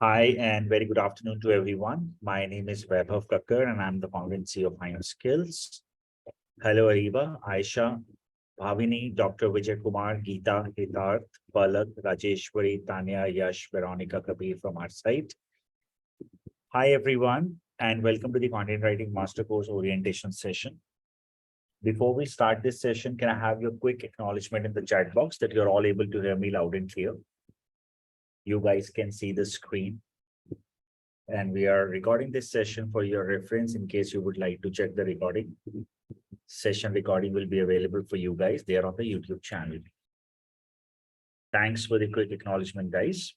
Hi, and very good afternoon to everyone. My name is Vaibhav Kakkar, and I'm the founder and CEO of Iron Skills. Hello, Ariba, Aisha, Bhavini, Dr. Vijay Kumar, Geeta, Hitarth, Palak, Rajeshwari, Tanya, Yash, Veronica, Kabir from our site. Hi, everyone, and welcome to the Content Writing Master Course Orientation session. Before we start this session, can I have your quick acknowledgement in the chat box that you're all able to hear me loud and clear? You guys can see the screen. And we are recording this session for your reference in case you would like to check the recording. Session recording will be available for you guys there on the YouTube channel. Thanks for the quick acknowledgement, guys.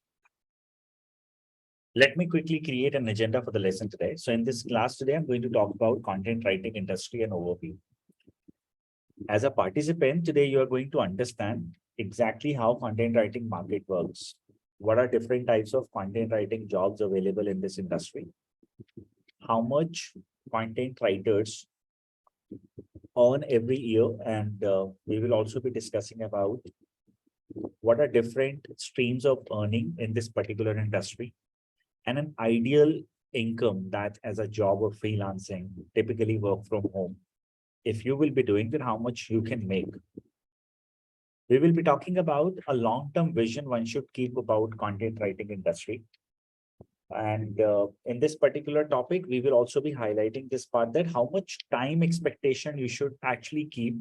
Let me quickly create an agenda for the lesson today. So in this class today, I'm going to talk about content writing industry and overview. As a participant today, you are going to understand exactly how content writing market works. What are different types of content writing jobs available in this industry? How much content writers earn every year, and we will also be discussing about what are different streams of earning in this particular industry and an ideal income that as a job or freelancing, typically work from home. If you will be doing that, how much you can make. We will be talking about a long-term vision one should keep about content writing industry. And in this particular topic, we will also be highlighting this part that how much time expectation you should actually keep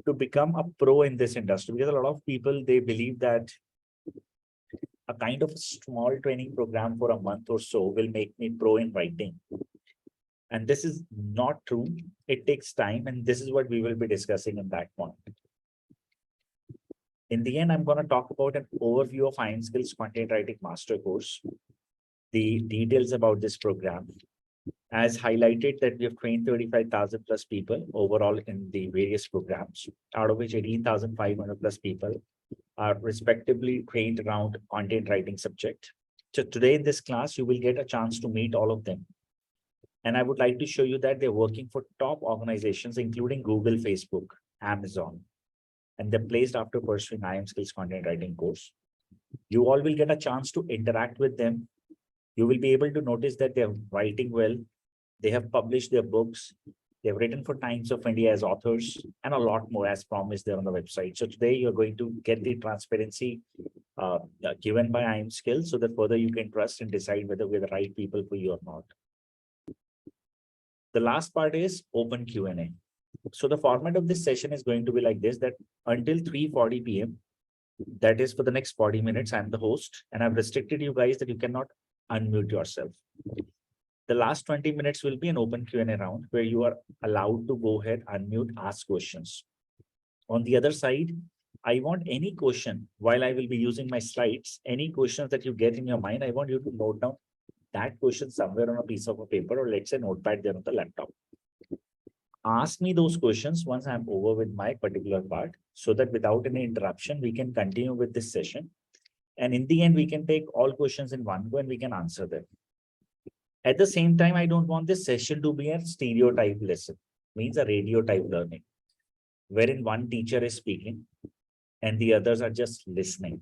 to become a pro in this industry, because a lot of people, they believe that a kind of small training program for a month or so will make me pro in writing. And this is not true. It takes time, and this is what we will be discussing in that point. In the end, I'm going to talk about an overview of Iron Skills Content Writing Master Course, the details about this program. As highlighted that we have trained 35,000 plus people overall in the various programs, out of which 18,500 plus people are respectively trained around content writing subject. So today in this class, you will get a chance to meet all of them. And I would like to show you that they're working for top organizations, including Google, Facebook, Amazon, and they're placed after pursuing IM Skills Content Writing course. You all will get a chance to interact with them. You will be able to notice that they're writing well. They have published their books. They've written for Times of India as authors and a lot more as promised there on the website. So today you're going to get the transparency given by IM Skills so that further you can trust and decide whether we're the right people for you or not. The last part is open Q&A. So the format of this session is going to be like this, that until 3:40 p.m., that is for the next 40 minutes, I'm the host, and I've restricted you guys that you cannot unmute yourself. The last 20 minutes will be an open Q&A round where you are allowed to go ahead, unmute, ask questions. On the other side, I want any question while I will be using my slides, any questions that you get in your mind, I want you to note down that question somewhere on a piece of a paper or let's say notepad there on the laptop. Ask me those questions once I'm over with my particular part so that without any interruption, we can continue with this session. And in the end, we can take all questions in one go and we can answer them. At the same time, I don't want this session to be a stereotype lesson, means a radio type learning, wherein one teacher is speaking and the others are just listening.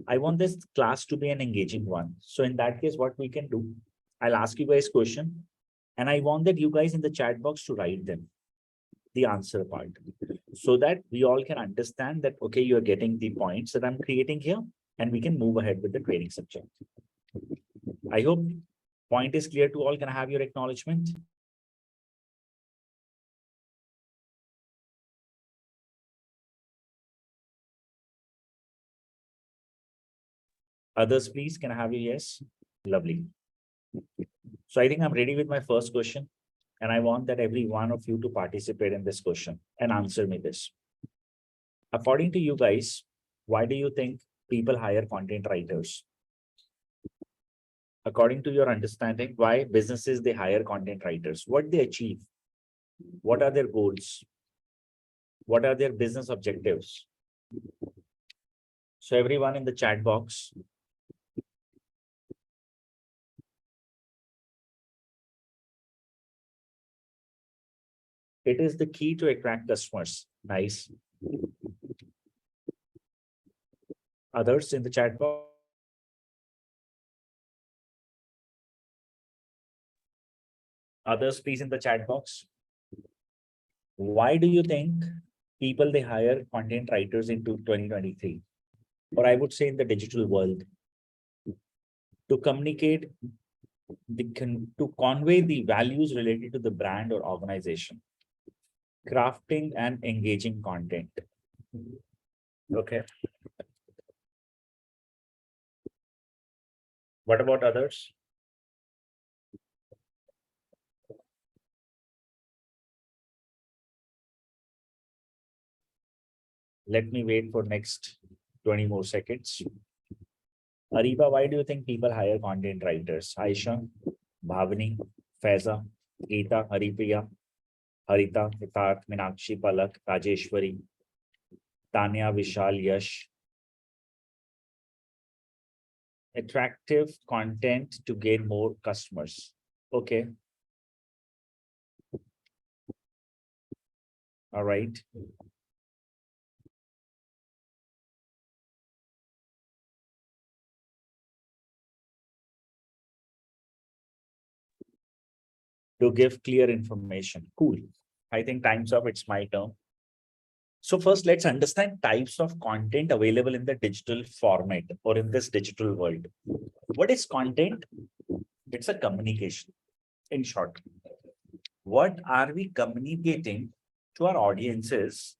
I want this class to be an engaging one. So in that case, what we can do, I'll ask you guys question, and I want that you guys in the chat box to write them, the answer part, so that we all can understand that, okay, you're getting the points that I'm creating here, and we can move ahead with the training subject. I hope point is clear to all. Can I have your acknowledgement? Others, please, can I have your yes? Lovely. So I think I'm ready with my first question, and I want that every one of you to participate in this question and answer me this. According to you guys, why do you think people hire content writers? According to your understanding, why businesses they hire content writers? What they achieve? What are their goals? What are their business objectives? So everyone in the chat box, it is the key to attract customers. Nice. Others in the chat box. Others, please, in the chat box. Why do you think people they hire content writers into 2023? Or I would say in the digital world, to communicate to convey the values related to the brand or organization, crafting and engaging content. Okay. What about others? Let me wait for next 20 more seconds. Ariba, why do you think people hire content writers? Aisha, Bhavani, Faiza, Geeta, Haripriya, Harita, Hitarth, Minakshi, Palak, Rajeshwari, Tanya, Vishal, Yash. Attractive content to gain more customers. Okay. All right. To give clear information. Cool. I think time's up. It's my turn. So first, let's understand types of content available in the digital format or in this digital world. What is content? It's a communication. In short, what are we communicating to our audiences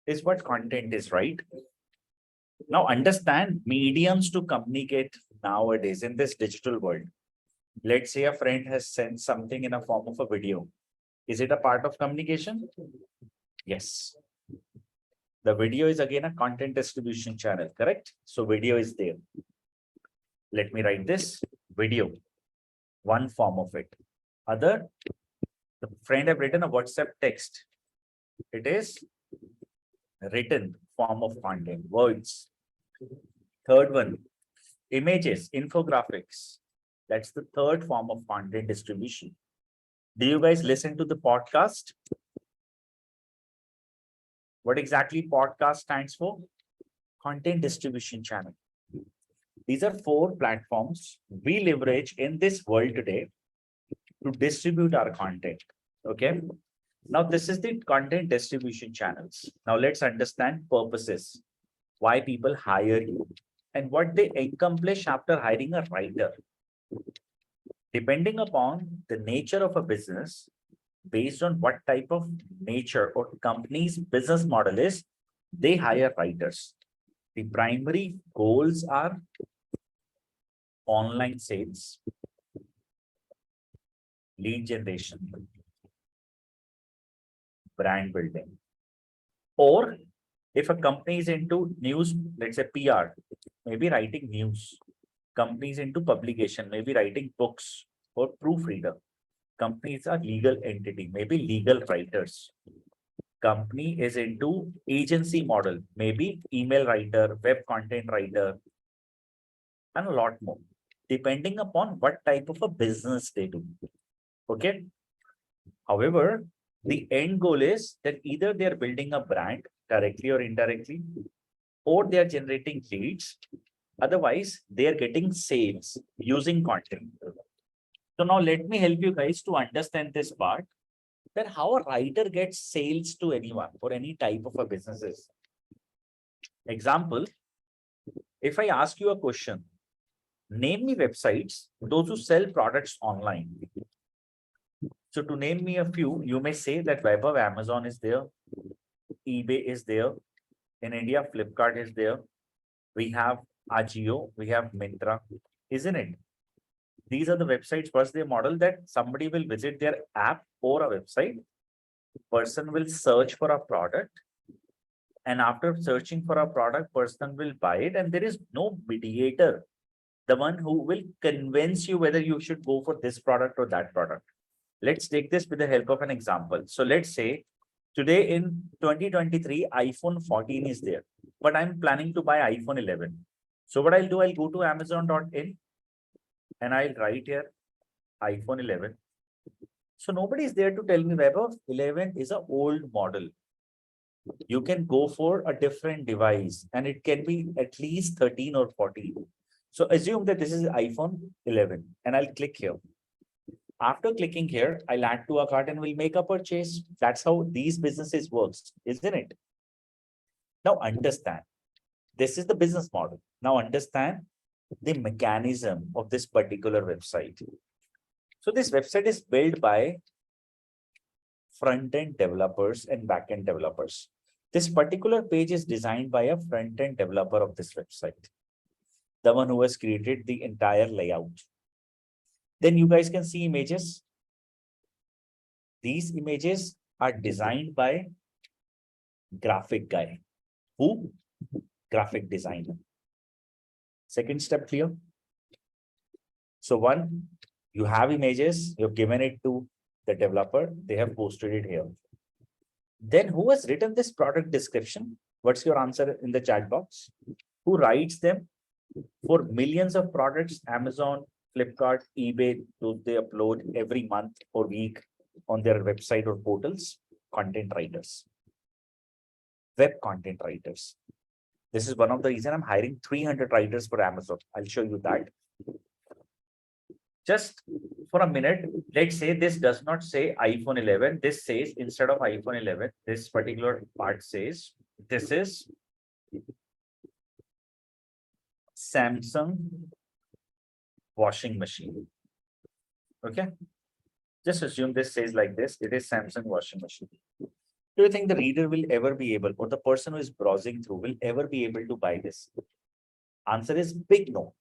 is what content is, right? Now understand mediums to communicate nowadays in this digital world. Let's say a friend has sent something in a form of a video. Is it a part of communication? Yes. The video is again a content distribution channel, correct? So video is there. Let me write this video, one form of it. Other, the friend have written a WhatsApp text. It is written form of content, words. Third one, images, infographics. That's the third form of content distribution. Do you guys listen to the podcast? What exactly podcast stands for? Content distribution channel. These are 4 platforms we leverage in this world today to distribute our content. Okay. Now, this is the content distribution channels. Now, let's understand purposes, why people hire you, and what they accomplish after hiring a writer. Depending upon the nature of a business, based on what type of nature or company's business model is, they hire writers. The primary goals are online sales, lead generation, brand building. Or if a company is into news, let's say PR, maybe writing news. Companies into publication, maybe writing books or proofreader. Companies are legal entity, maybe legal writers. Company is into agency model, maybe email writer, web content writer, and a lot more, depending upon what type of a business they do. Okay. However, the end goal is that either they are building a brand directly or indirectly, or they are generating leads. Otherwise, they are getting sales using content. So now let me help you guys to understand this part, that how a writer gets sales to anyone for any type of a businesses. Example, if I ask you a question, name me websites, those who sell products online. So to name me a few, you may say that Web of Amazon is there, eBay is there. In India, Flipkart is there. We have Ajio, we have Myntra, isn't it? These are the websites. First, they model that somebody will visit their app or a website. Person will search for a product. And after searching for a product, person will buy it. And there is no mediator, the one who will convince you whether you should go for this product or that product. Let's take this with the help of an example. So let's say today in 2023, iPhone 14 is there, but I'm planning to buy iPhone 11. So what I'll do, I'll go to Amazon.in and I'll write here iPhone 11. So nobody is there to tell me Web 11 is an old model. You can go for a different device and it can be at least 13 or 14. So assume that this is iPhone 11 and I'll click here. After clicking here, I'll add to a cart and we'll make a purchase. That's how these businesses works, isn't it? Now understand, this is the business model. Now understand the mechanism of this particular website. So this website is built by front-end developers and back-end developers. This particular page is designed by a front-end developer of this website, the one who has created the entire layout. Then you guys can see images. These images are designed by graphic guy. Who? Graphic designer. Second step clear? So one, you have images, you've given it to the developer, they have posted it here. Then who has written this product description? What's your answer in the chat box? Who writes them? For millions of products, Amazon, Flipkart, eBay, those they upload every month or week on their website or portals, content writers, web content writers. This is one of the reasons I'm hiring 300 writers for Amazon. I'll show you that. Just for a minute, let's say this does not say iPhone 11. This says instead of iPhone 11, this particular part says this is Samsung washing machine. Okay. Just assume this says like this. It is Samsung washing machine. Do you think the reader will ever be able, or the person who is browsing through will ever be able to buy this? Answer is big no.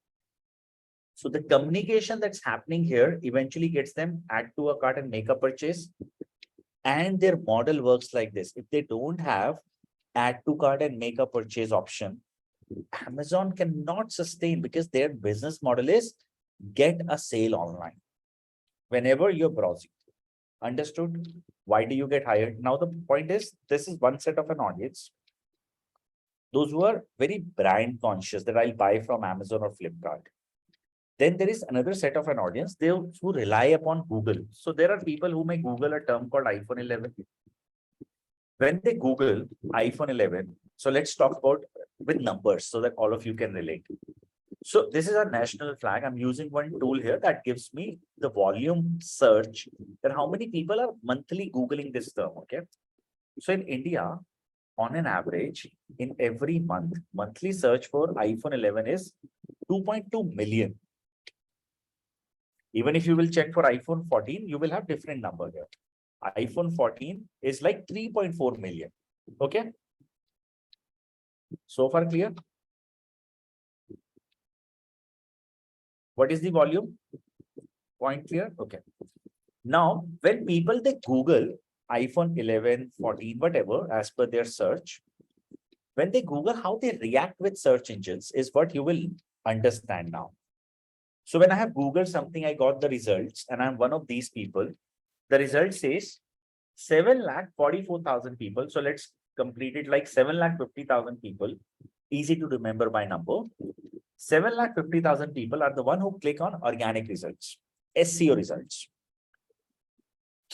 So the communication that's happening here eventually gets them add to a cart and make a purchase. And their model works like this. If they don't have add to cart and make a purchase option, Amazon cannot sustain because their business model is get a sale online whenever you're browsing. Understood? Why do you get hired? Now the point is, this is one set of an audience. Those who are very brand conscious that I'll buy from Amazon or Flipkart. Then there is another set of an audience, they who rely upon Google. So there are people who may Google a term called iPhone 11. When they Google iPhone 11, so let's talk about with numbers so that all of you can relate. So this is a national flag. I'm using one tool here that gives me the volume search that how many people are monthly Googling this term, okay? So in India, on an average, in every month, monthly search for iPhone 11 is 2.2 million. Even if you will check for iPhone 14, you will have different number here. iPhone 14 is like 3.4 million. Okay. So far clear? What is the volume? Point clear? Okay. Now, when people they Google iPhone 11, 14, whatever, as per their search, when they Google how they react with search engines is what you will understand now. So when I have Googled something, I got the results and I'm one of these people. The result says 7,44,000 people. So let's complete it like 7,50,000 people. Easy to remember by number. 7,50,000 people are the one who click on organic results, SEO results.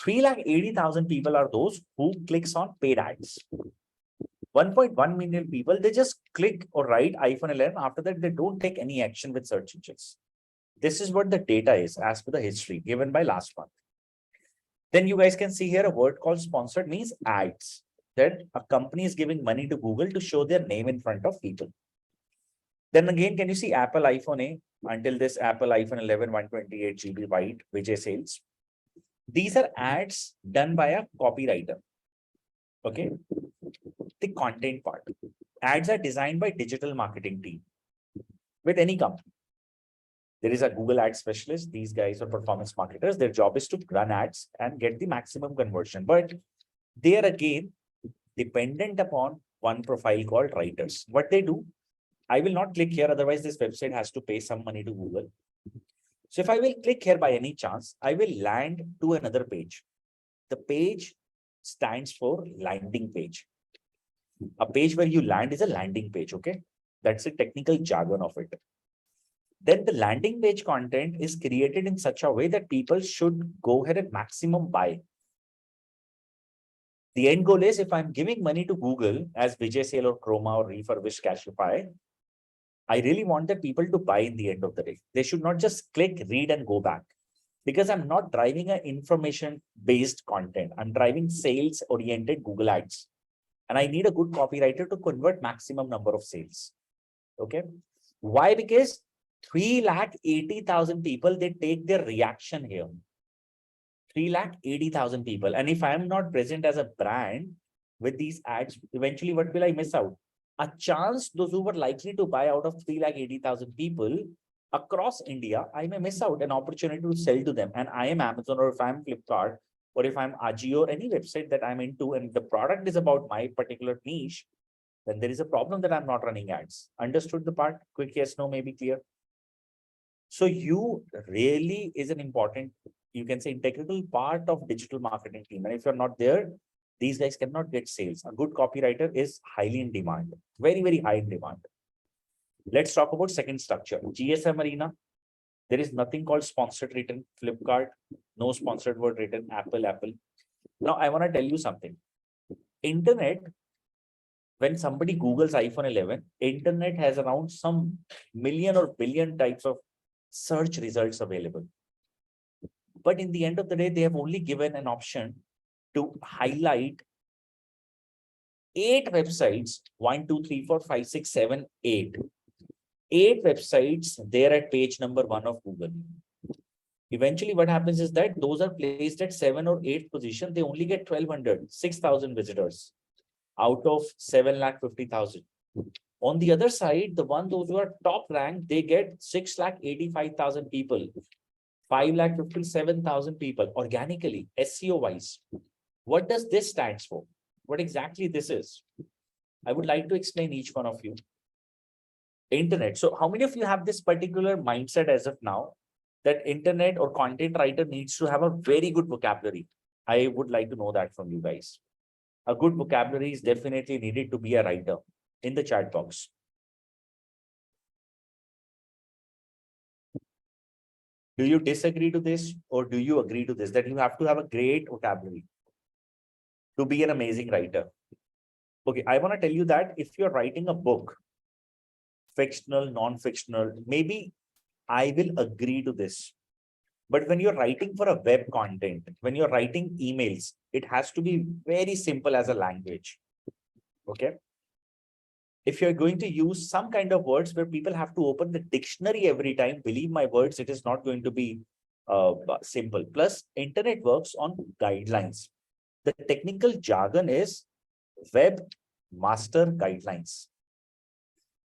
3,80,000 people are those who clicks on paid ads. 1.1 million people, they just click or write iPhone 11. After that, they don't take any action with search engines. This is what the data is as per the history given by last month. Then you guys can see here a word called sponsored means ads, that a company is giving money to Google to show their name in front of people. Then again, can you see Apple iPhone A until this Apple iPhone 11 128 GB white Vijay sales? These are ads done by a copywriter. Okay. The content part. Ads are designed by digital marketing team with any company. There is a Google ad specialist. These guys are performance marketers. Their job is to run ads and get the maximum conversion. But they are again dependent upon one profile called writers. What they do, I will not click here. Otherwise, this website has to pay some money to Google. So if I will click here by any chance, I will land to another page. The page stands for landing page. A page where you land is a landing page. Okay. That's the technical jargon of it. Then the landing page content is created in such a way that people should go ahead and maximum buy. The end goal is if I'm giving money to Google as Vijay Sale or Chroma or Refurbished Cashify, I really want the people to buy in the end of the day. They should not just click, read and go back. because I'm not driving an information-based content. I'm driving sales-oriented Google Ads. And I need a good copywriter to convert maximum number of sales. Okay. Why? Because 380,000 people, they take their reaction here. 380,000 people. And if I'm not present as a brand with these ads, eventually what will I miss out? A chance those who were likely to buy out of 380,000 people across India, I may miss out an opportunity to sell to them. And I am Amazon, or if I'm Flipkart, or if I'm Ajio, or any website that I'm into, and the product is about my particular niche, then there is a problem that I'm not running ads. Understood the part? Quick yes, no, maybe clear. So you really is an important, you can say, integral part of digital marketing team. And if you're not there, these guys cannot get sales. A good copywriter is highly in demand, very, very high in demand. Let's talk about second structure, GSM arena. There is nothing called sponsored written. Flipkart, no sponsored word written. Apple. Now I want to tell you something. Internet, when somebody Googles iPhone 11, internet has around some million or billion types of search results available. But in the end of the day, they have only given an option to highlight 8 websites, 1, 2, 3, 4, 5, 6, 7, 8. 8 websites there at page number 1 of Google. Eventually, what happens is that those are placed at 7 or 8th position. They only get 1,200, 6,000 visitors out of 7,50,000. On the other side, those who are top ranked, they get 6,85,000 people, 5,57,000 people organically, SEO wise. What does this stands for? What exactly this is? I would like to explain each one of you. Internet. So how many of you have this particular mindset as of now that internet or content writer needs to have a very good vocabulary? I would like to know that from you guys. A good vocabulary is definitely needed to be a writer. In the chat box. Do you disagree to this, or do you agree to this, that you have to have a great vocabulary to be an amazing writer? Okay, I want to tell you that if you're writing a book, fictional, non-fictional, maybe I will agree to this. But when you're writing for a web content, when you're writing emails, it has to be very simple as a language. Okay. If you're going to use some kind of words where people have to open the dictionary every time, believe my words, it is not going to be simple. Plus, internet works on guidelines. The technical jargon is web master guidelines.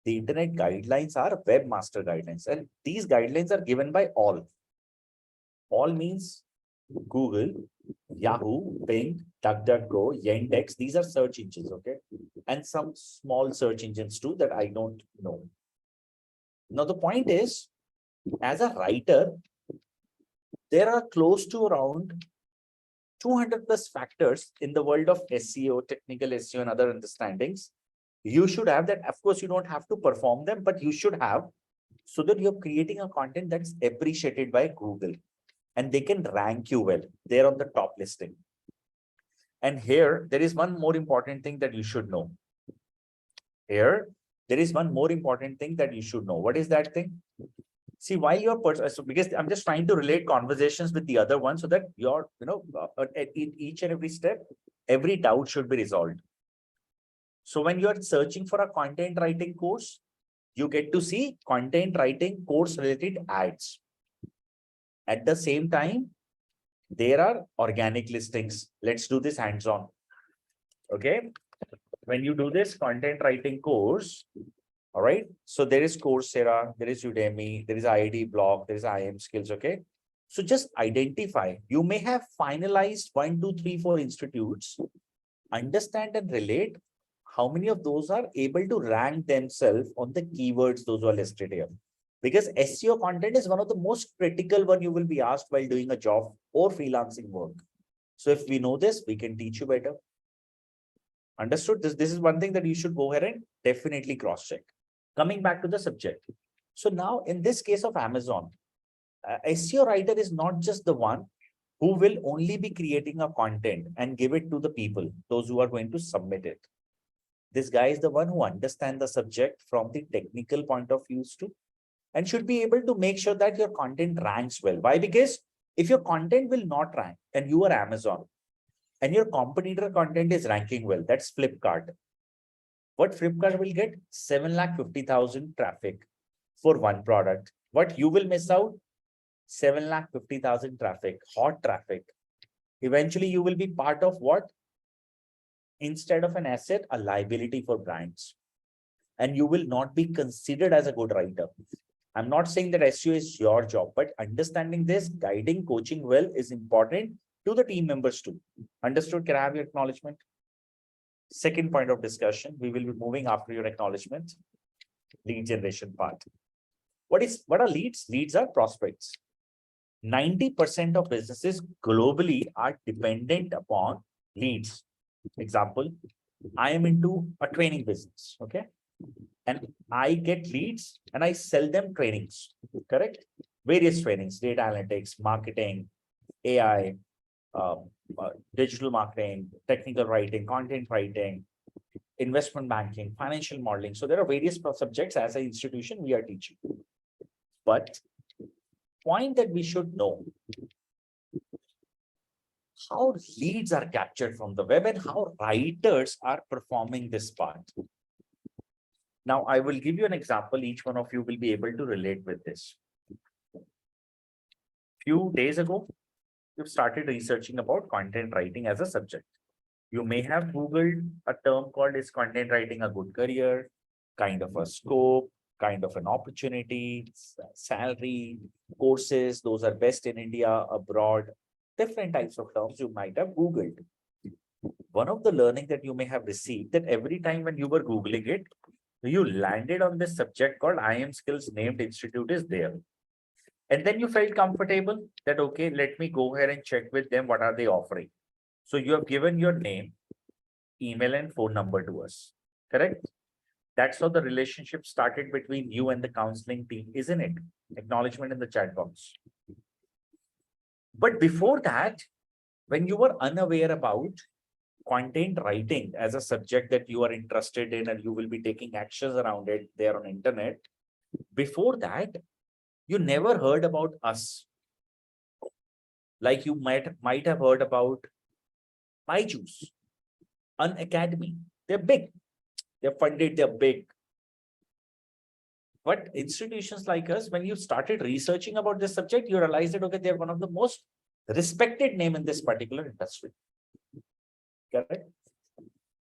The internet guidelines are web master guidelines, and these guidelines are given by all. All means Google, Yahoo, Bing, DuckDuckGo, Yandex. These are search engines, okay? And some small search engines too that I don't know. Now, the point is, as a writer, there are close to around 200 plus factors in the world of SEO, technical SEO, and other understandings. You should have that. Of course, you don't have to perform them, but you should have, so that you're creating a content that's appreciated by Google. And they can rank you well. They're on the top listing. And here, there is one more important thing that you should know. Here, there is one more important thing that you should know. What is that thing? See, while you're, so because I'm just trying to relate conversations with the other one so that you're, at each and every step, every doubt should be resolved. So when you're searching for a content writing course, you get to see content writing course related ads. At the same time, there are organic listings. Let's do this hands-on. Okay. When you do this content writing course, all right. So there is Coursera, there is Udemy, there is IIT Blog, there is IM Skills. Okay. So just identify. You may have finalized 1, 2, 3, 4 institutes. Understand and relate how many of those are able to rank themselves on the keywords those who are listed here. Because SEO content is one of the most critical one you will be asked while doing a job or freelancing work. So if we know this, we can teach you better. Understood? This is one thing that you should go ahead and definitely cross-check. Coming back to the subject. So now in this case of Amazon, SEO writer is not just the one who will only be creating a content and give it to the people, those who are going to submit it. This guy is the one who understands the subject from the technical point of view too, and should be able to make sure that your content ranks well. Why? Because If your content will not rank and you are Amazon and your competitor content is ranking well, that's Flipkart. What Flipkart will get? 7,50,000 traffic for one product. What you will miss out? 7,50,000 traffic, hot traffic. Eventually, you will be part of what? Instead of an asset, a liability for brands. And you will not be considered as a good writer. I'm not saying that SEO is your job, but understanding this, guiding, coaching well is important to the team members too. Understood? Can I have your acknowledgement? Second point of discussion, we will be moving after your acknowledgement, lead generation part. What are leads? Leads are prospects. 90% of businesses globally are dependent upon leads. Example, I am into a training business, okay? And I get leads and I sell them trainings, correct? Various trainings, data analytics, marketing, AI, digital marketing, technical writing, content writing, investment banking, financial modeling. So there are various subjects as an institution we are teaching. But point that we should know how leads are captured from the web and how writers are performing this part. Now, I will give you an example. Each one of you will be able to relate with this. Few days ago, you've started researching about content writing as a subject. You may have Googled a term called is content writing a good career, kind of a scope, kind of an opportunity, salary, courses, those are best in India, abroad, different types of terms you might have Googled. One of the learning that you may have received that every time when you were Googling it, you landed on this subject called IIM Skills named institute is there. And then you felt comfortable that, okay, let me go ahead and check with them. What are they offering? So you have given your name, email and phone number to us, correct? That's how the relationship started between you and the counseling team, isn't it? Acknowledgement in the chat box. But before that, when you were unaware about content writing as a subject that you are interested in and you will be taking actions around it there on internet, before that, you never heard about us. Like you might have heard about Byju's, Unacademy. They're big. They're funded, they're big. But institutions like us, when you started researching about this subject, you realized that, okay, they're one of the most respected name in this particular industry. Correct?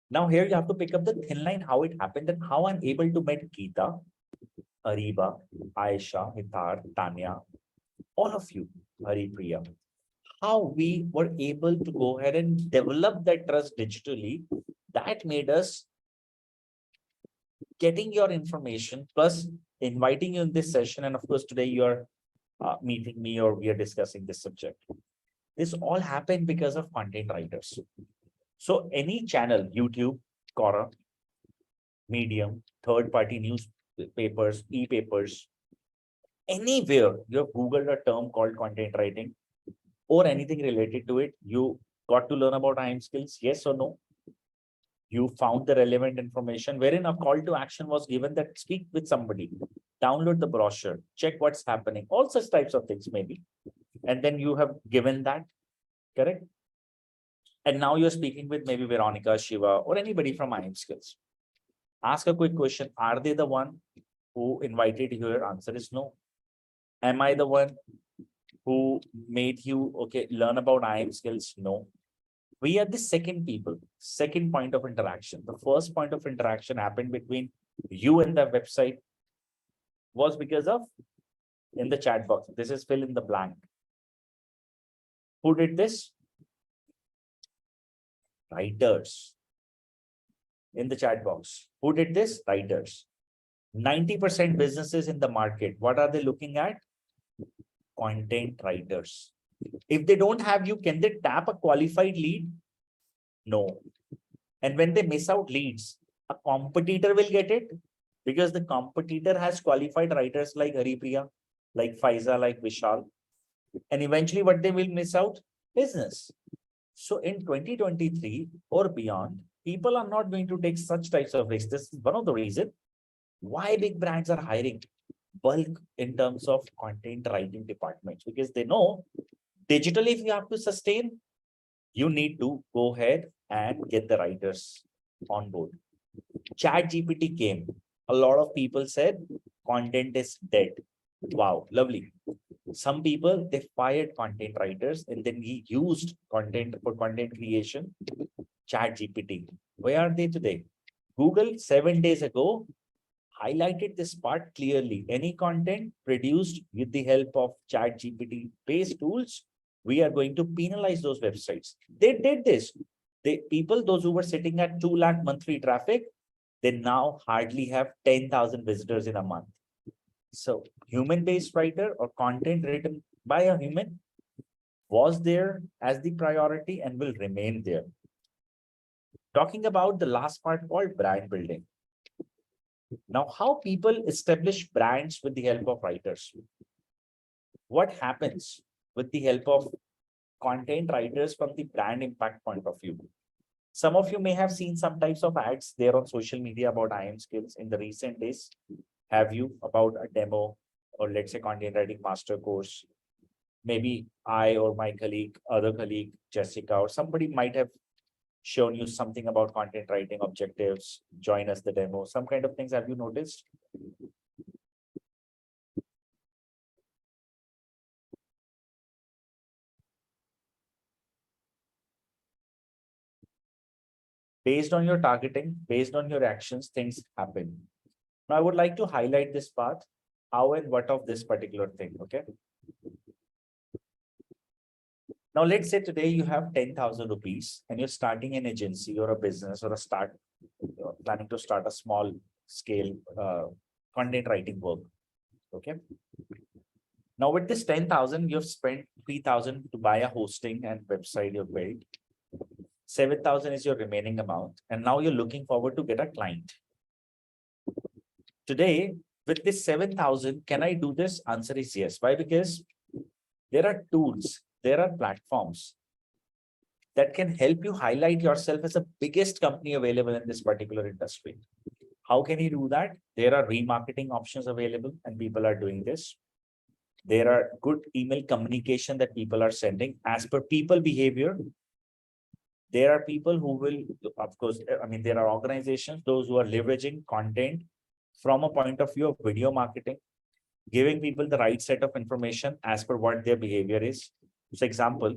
Now here you have to pick up the thin line, how it happened and how I'm able to meet Geeta, Ariba, Aisha, Hitar, Tanya, all of you, Haripriya. How we were able to go ahead and develop that trust digitally, that made us getting your information plus inviting you in this session. And of course, today you're meeting me or we are discussing this subject. This all happened because of content writers. So any channel, YouTube, Quora, Medium, third-party newspapers, e-papers, anywhere you have Googled a term called content writing or anything related to it, you got to learn about IIM Skills, yes or no? You found the relevant information wherein a call to action was given that speak with somebody, download the brochure, check what's happening, all such types of things maybe. And then you have given that, correct? And now you're speaking with maybe Veronica, Shiva, or anybody from IIM Skills. Ask a quick question. Are they the one who invited you here? Answer is no. Am I the one who made you, okay, learn about IIM Skills? No. We are the second people, second point of interaction. The first point of interaction happened between you and the website was because of in the chat box. This is fill in the blank. Who did this? Writers. In the chat box. Who did this? Writers. 90% businesses in the market. What are they looking at? Content writers. If they don't have you, can they tap a qualified lead? No. And when they miss out leads, a competitor will get it because the competitor has qualified writers like Haripriya, like Faiza, like Vishal. And eventually what they will miss out? Business. So in 2023 or beyond, people are not going to take such types of risks. This is one of the reasons why big brands are hiring bulk in terms of content writing departments, because they know Digitally, if you have to sustain, you need to go ahead and get the writers on board. Chat GPT came. A lot of people said content is dead. Wow, lovely. Some people, they fired content writers and then he used content for content creation, Chat GPT. Where are they today? Google 7 days ago highlighted this part clearly. Any content produced with the help of Chat GPT based tools, we are going to penalize those websites. They did this. People, those who were sitting at 2 lakh monthly traffic, they now hardly have 10,000 visitors in a month. So human-based writer or content written by a human was there as the priority and will remain there. Talking about the last part called brand building. Now, how people establish brands with the help of writers? What happens with the help of content writers from the brand impact point of view? Some of you may have seen some types of ads there on social media about iamSkills in the recent days. Have you about a demo or let's say content writing master course? Maybe I or my colleague, other colleague, Jessica, or somebody might have shown you something about content writing objectives, join us the demo, some kind of things. Have you noticed? Based on your targeting, based on your actions, things happen. Now, I would like to highlight this part, how and what of this particular thing, okay? Now, let's say today you have 10,000 rupees and you're starting an agency or a business or planning to start a small scale content writing work, okay? Now, with this 10,000, you've spent 3,000 to buy a hosting and website you've built. 7,000 is your remaining amount. And now you're looking forward to get a client. Today, with this 7,000, can I do this? Answer is yes. Why? Because there are tools, there are platforms that can help you highlight yourself as the biggest company available in this particular industry. How can you do that? There are remarketing options available and people are doing this. There are good email communication that people are sending as per people behavior. There are people who will, of course, I mean, there are organizations, those who are leveraging content from a point of view of video marketing, giving people the right set of information as per what their behavior is. For example,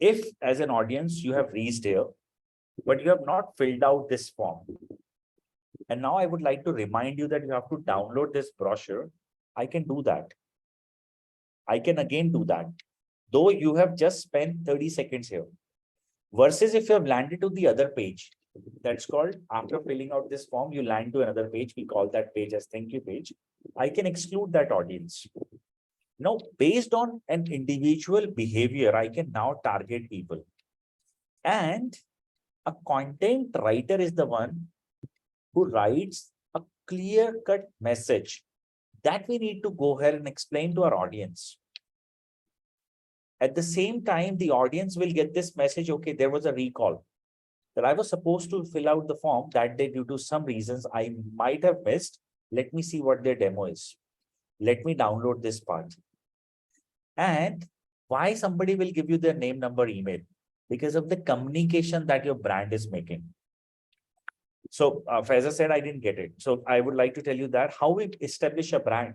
if as an audience you have reached here, but you have not filled out this form, and now I would like to remind you that you have to download this brochure, I can do that. I can again do that, though you have just spent 30 seconds here. Versus if you have landed to the other page, that's called after filling out this form, you land to another page. We call that page as thank you page. I can exclude that audience. Now, based on an individual behavior, I can now target people. And a content writer is the one who writes a clear-cut message that we need to go ahead and explain to our audience. At the same time, the audience will get this message, okay, there was a recall that I was supposed to fill out the form that day due to some reasons I might have missed. Let me see what their demo is. Let me download this part. And why somebody will give you their name, number, email? Because of the communication that your brand is making. So Faiza said, I didn't get it. So I would like to tell you that how we establish a brand.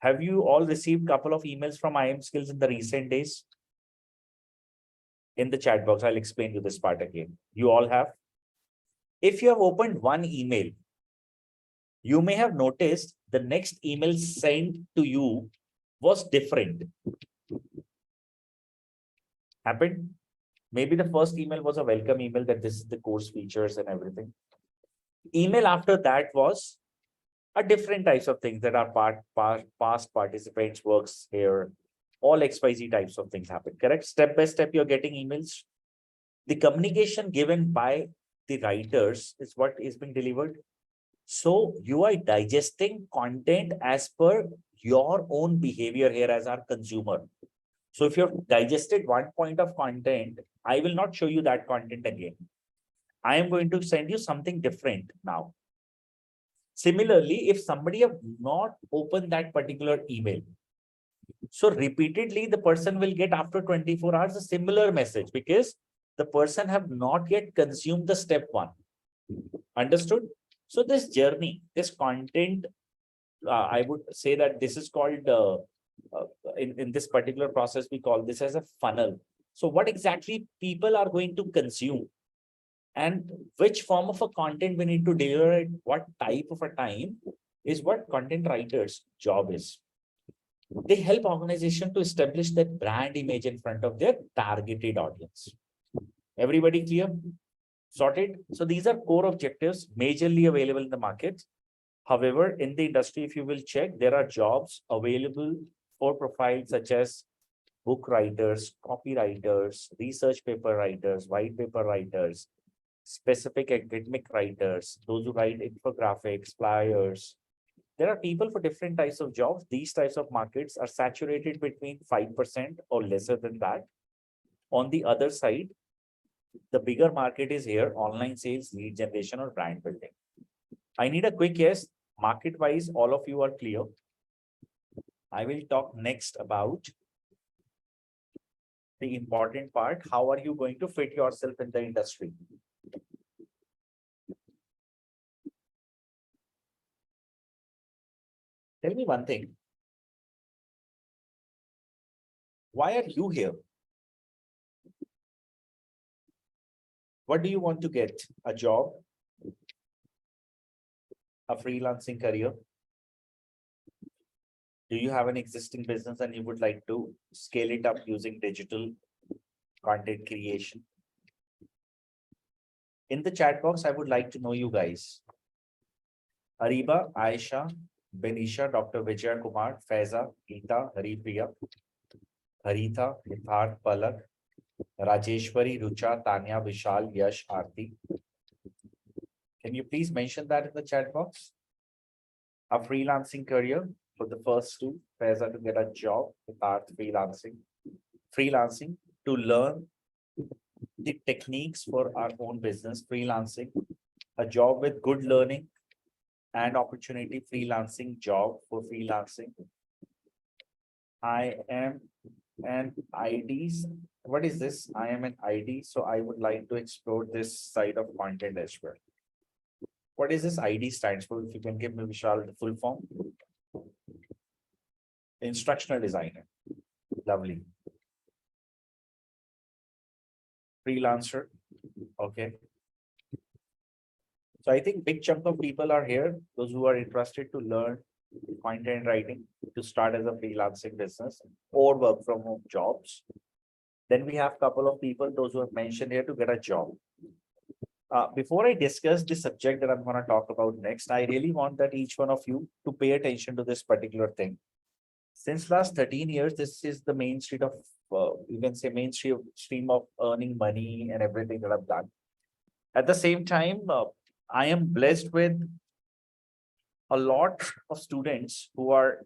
Have you all received a couple of emails from iamSkills in the recent days? In the chat box, I'll explain you this part again. You all have. If you have opened one email, you may have noticed the next email sent to you was different. Happened? Maybe the first email was a welcome email that this is the course features and everything. Email after that was a different types of things that are past participants works here. All XYZ types of things happen, correct? Step by step, you're getting emails. The communication given by the writers is what is being delivered. So you are digesting content as per your own behavior here as our consumer. So if you've digested one point of content, I will not show you that content again. I am going to send you something different now. Similarly, if somebody have not opened that particular email, So repeatedly, the person will get after 24 hours a similar message because the person have not yet consumed the step one. Understood? So this journey, this content, I would say that this is called, in this particular process, we call this as a funnel. So what exactly people are going to consume and which form of a content we need to deliver at what type of a time is what content writers' job is. They help organization to establish that brand image in front of their targeted audience. Everybody clear? Sorted? So these are core objectives majorly available in the market. However, in the industry, if you will check, there are jobs available for profiles such as book writers, copywriters, research paper writers, white paper writers, specific academic writers, those who write infographics, flyers. There are people for different types of jobs. These types of markets are saturated between 5% or lesser than that. On the other side, the bigger market is here, online sales, lead generation, or brand building. I need a quick yes. Market wise, all of you are clear. I will talk next about the important part. How are you going to fit yourself in the industry? Tell me one thing. Why are you here? What do you want to get? A job? A freelancing career? Do you have an existing business and you would like to scale it up using digital content creation? In the chat box, I would like to know you guys. Ariba, Aisha, Benisha, Dr. Vijay Kumar, Faiza, Geeta, Haripriya, Haritha, Hitharth, Palak, Rajeshwari, Rucha, Tanya, Vishal, Yash, Aarti. Can you please mention that in the chat box? A freelancing career for the first two, Faiza to get a job, Hitharth freelancing to learn the techniques for our own business, freelancing, a job with good learning and opportunity, freelancing job for freelancing. I am an IDs. What is this? I am an ID. So I would like to explore this side of content as well. What is this ID stands for? If you can give me Vishal the full form. Instructional designer. Lovely. Freelancer. Okay. So I think big chunk of people are here. Those who are interested to learn content writing to start as a freelancing business or work from home jobs. Then we have a couple of people, those who have mentioned here to get a job. Before I discuss the subject that I'm going to talk about next, I really want that each one of you to pay attention to this particular thing. Since last 13 years, this is the main street of, you can say mainstream of earning money and everything that I've done. At the same time, I am blessed with a lot of students who are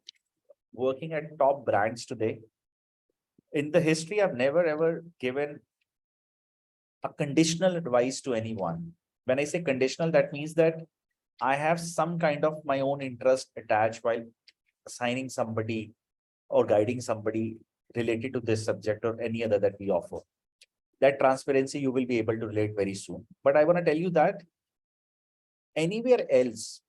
working at top brands today. In the history, I've never ever given a conditional advice to anyone. When I say conditional, that means that I have some kind of my own interest attached while assigning somebody or guiding somebody related to this subject or any other that we offer. That transparency you will be able to relate very soon. But I want to tell you that anywhere else,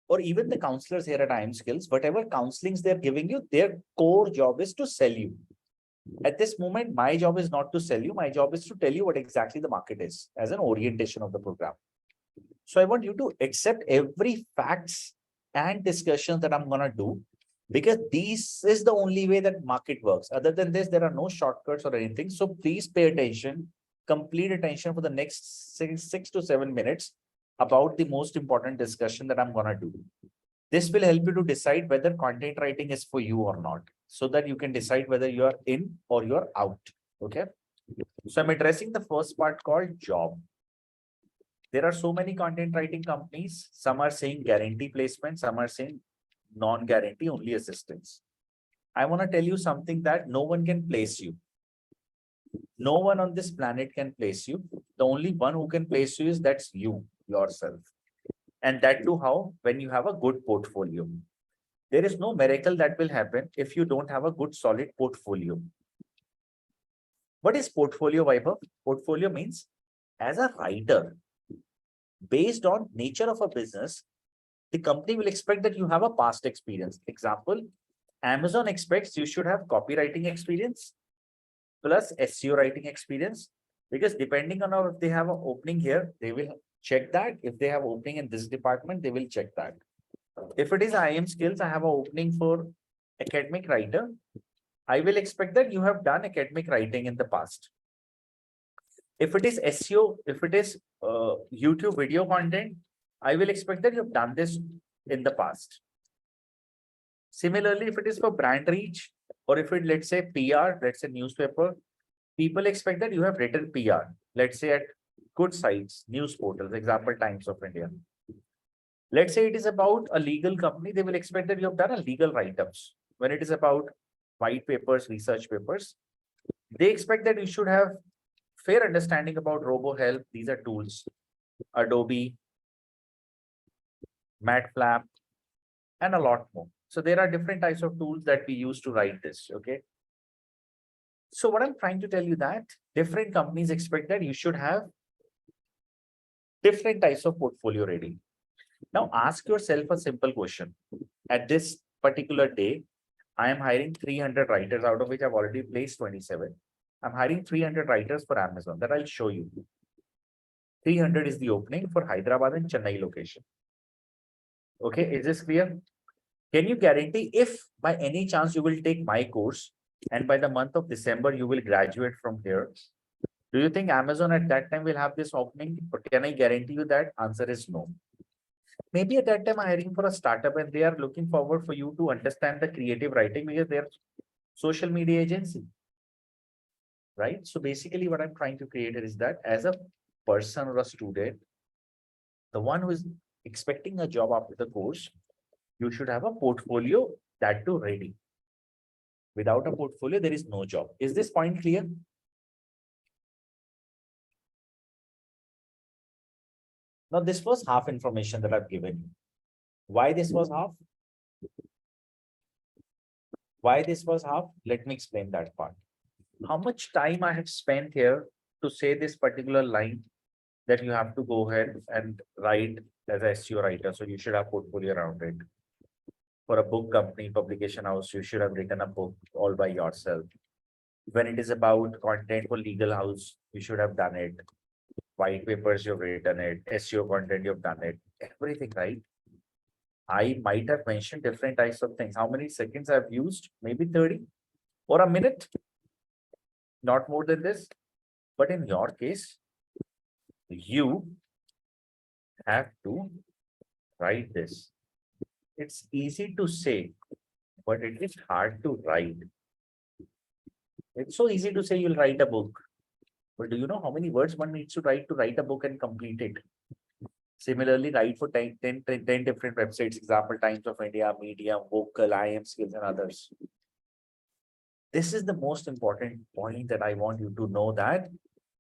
or even the counselors here at iimskills, whatever counselings they're giving you, their core job is to sell you. At this moment, my job is not to sell you. My job is to tell you what exactly the market is as an orientation of the program. So I want you to accept every facts and discussions that I'm going to do, because this is the only way that market works. Other than this, there are no shortcuts or anything. So please pay attention, complete attention for the next 6 to 7 minutes about the most important discussion that I'm going to do. This will help you to decide whether content writing is for you or not, so that you can decide whether you are in or you're out. Okay. So I'm addressing the first part called job. There are so many content writing companies. Some are saying guarantee placement, some are saying non-guarantee, only assistance. I want to tell you something that no one can place you. No one on this planet can place you. The only one who can place you is that's you, yourself. And that too how? When you have a good portfolio. There is no miracle that will happen if you don't have a good solid portfolio. What is portfolio, Vaibhav? Portfolio means as a writer, based on nature of a business, the company will expect that you have a past experience. Example, Amazon expects you should have copywriting experience plus SEO writing experience, because depending on how, if they have an opening here, they will check that. If they have opening in this department, they will check that. If it is IM skills, I have an opening for academic writer. I will expect that you have done academic writing in the past. If it is SEO, if it is YouTube video content, I will expect that you've done this in the past. Similarly, if it is for brand reach, or if it, let's say PR, let's say newspaper, people expect that you have written PR, let's say at good sites, news portals, example, Times of India. Let's say it is about a legal company, they will expect that you have done a legal write-ups. When it is about white papers, research papers, they expect that you should have fair understanding about RoboHelp. These are tools, Adobe, MatFlap, and a lot more. So there are different types of tools that we use to write this, okay? So what I'm trying to tell you that different companies expect that you should have different types of portfolio ready. Now ask yourself a simple question. At this particular day, I am hiring 300 writers, out of which I've already placed 27. I'm hiring 300 writers for Amazon, that I'll show you. 300 is the opening for Hyderabad and Chennai location. Okay, is this clear? Can you guarantee if by any chance you will take my course and by the month of December you will graduate from here? Do you think Amazon at that time will have this opening? Or can I guarantee you that? Answer is no. Maybe at that time I'm hiring for a startup and they are looking forward for you to understand the creative writing because they're social media agency. Right? So basically what I'm trying to create is that as a person or a student, the one who is expecting a job after the course, you should have a portfolio that too ready. Without a portfolio, there is no job. Is this point clear? Now, this was half information that I've given you. Why this was half? Why this was half? Let me explain that part. How much time I have spent here to say this particular line that you have to go ahead and write as a SEO writer. So you should have portfolio around it. For a book company, publication house, you should have written a book all by yourself. When it is about content for legal house, you should have done it. White papers, you've written it. SEO content, you've done it. Everything, right? I might have mentioned different types of things. How many seconds I've used? Maybe 30 or a minute. Not more than this. But in your case, you have to write this. It's easy to say, but it is hard to write. It's so easy to say you'll write a book. But do you know how many words one needs to write a book and complete it? Similarly, write for 10 different websites, example, Times of India, Medium, Vocal, IM Skills, and others. This is the most important point that I want you to know, that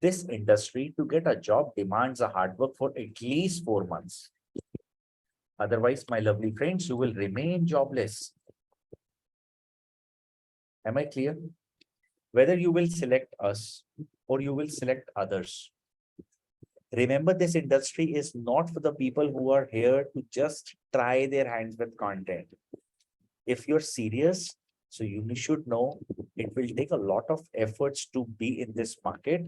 this industry to get a job demands a hard work for at least 4 months. Otherwise, my lovely friends, you will remain jobless. Am I clear? Whether you will select us or you will select others, remember, this industry is not for the people who are here to just try their hands with content. If you're serious, so you should know it will take a lot of efforts to be in this market.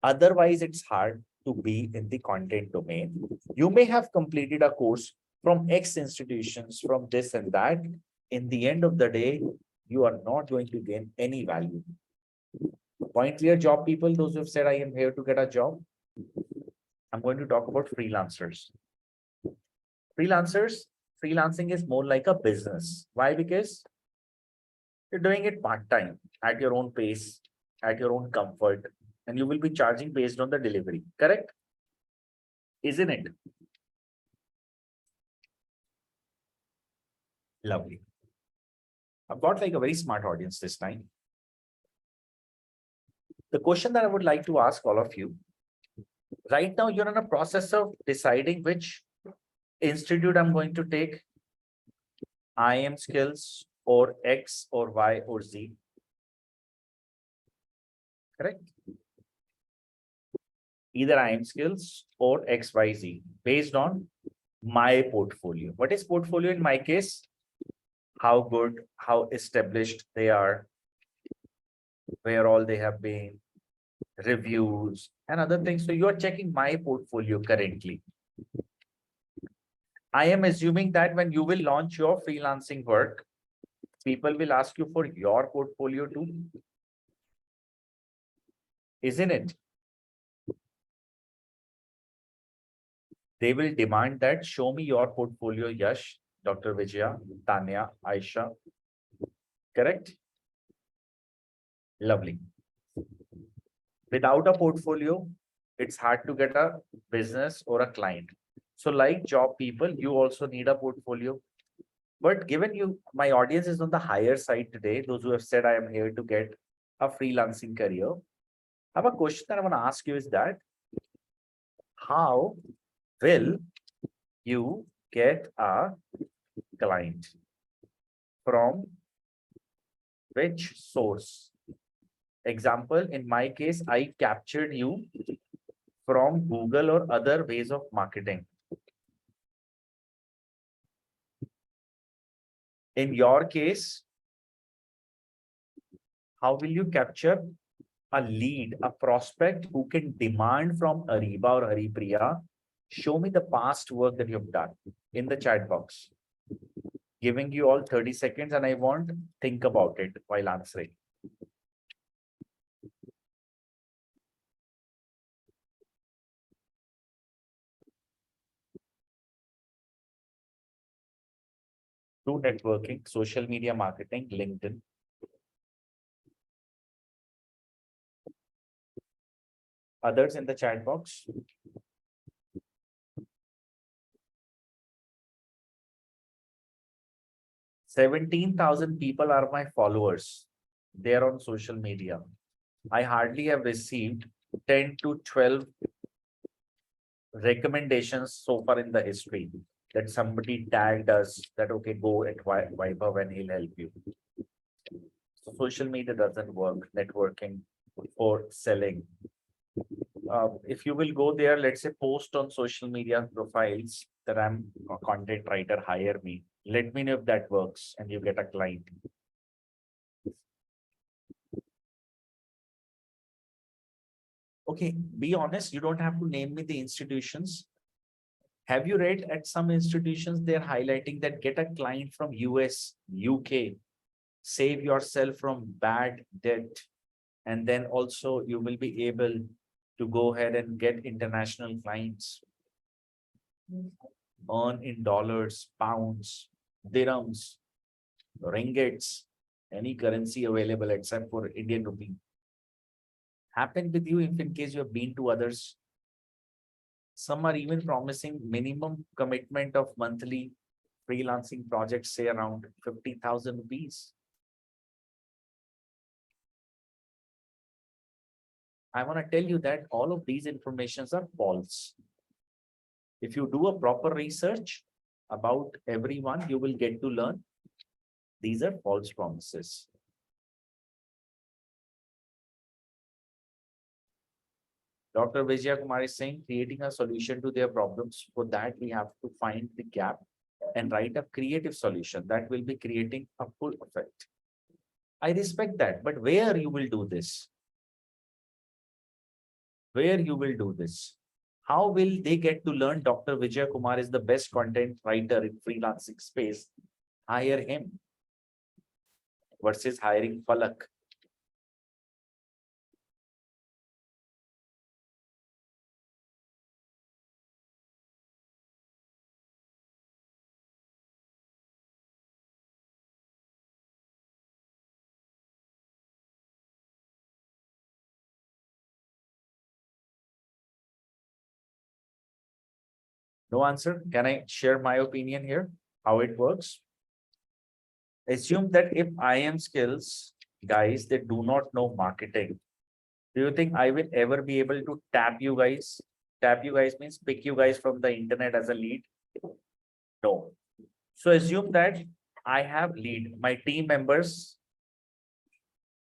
Otherwise, it's hard to be in the content domain. You may have completed a course from X institutions, from this and that. In the end of the day, you are not going to gain any value. Point clear, job people, those who have said, I am here to get a job. I'm going to talk about freelancers. Freelancing is more like a business. Why? Because you're doing it part-time at your own pace, at your own comfort, and you will be charging based on the delivery. Correct? Isn't it? Lovely. I've got like a very smart audience this time. The question that I would like to ask all of you, right now you're in a process of deciding which institute I'm going to take. I am skills or X or Y or Z. Correct? Either I am skills or XYZ based on my portfolio. What is portfolio in my case? How good, how established they are, where all they have been, reviews and other things. So you are checking my portfolio currently. I am assuming that when you will launch your freelancing work, people will ask you for your portfolio too. Isn't it? They will demand that show me your portfolio, Yash, Dr. Vijaya, Tanya, Aisha. Correct? Lovely. Without a portfolio, it's hard to get a business or a client. So like job people, you also need a portfolio. But given you, my audience is on the higher side today, those who have said I am here to get a freelancing career. I have a question that I want to ask you is that how will you get a client? From which source? Example, in my case, I captured you from Google or other ways of marketing. In your case, how will you capture a lead, a prospect who can demand from Ariba or Haripriya? Show me the past work that you've done in the chat box. Giving you all 30 seconds and I want think about it while answering. Through networking, social media marketing, LinkedIn. Others in the chat box. $17,000 people are my followers. They are on social media. I hardly have received 10 to 12 recommendations so far in the history that somebody tagged us that, okay, go at Viber and he'll help you. So social media doesn't work, networking for selling. If you will go there, let's say post on social media profiles that I'm a content writer, hire me. Let me know if that works and you get a client. Okay, be honest, you don't have to name me the institutions. Have you read at some institutions, they're highlighting that get a client from US, UK, save yourself from bad debt, and then also you will be able to go ahead and get international clients. Earn in dollars, pounds, dirhams, ringgits, any currency available except for Indian rupee. Happened with you if in case you have been to others. Some are even promising minimum commitment of monthly freelancing projects, say around 50,000 rupees. I want to tell you that all of these informations are false. If you do a proper research about everyone, you will get to learn these are false promises. Dr. Vijaya Kumar is saying creating a solution to their problems. For that, we have to find the gap and write a creative solution that will be creating a full effect. I respect that, but where you will do this? Where you will do this? How will they get to learn Dr. Vijay Kumar is the best content writer in freelancing space? Hire him versus hiring Falak. No answer. Can I share my opinion here? How it works? Assume that if I am skills, guys, they do not know marketing. Do you think I will ever be able to tap you guys? Tap you guys means pick you guys from the internet as a lead? No. So assume that I have lead, my team members,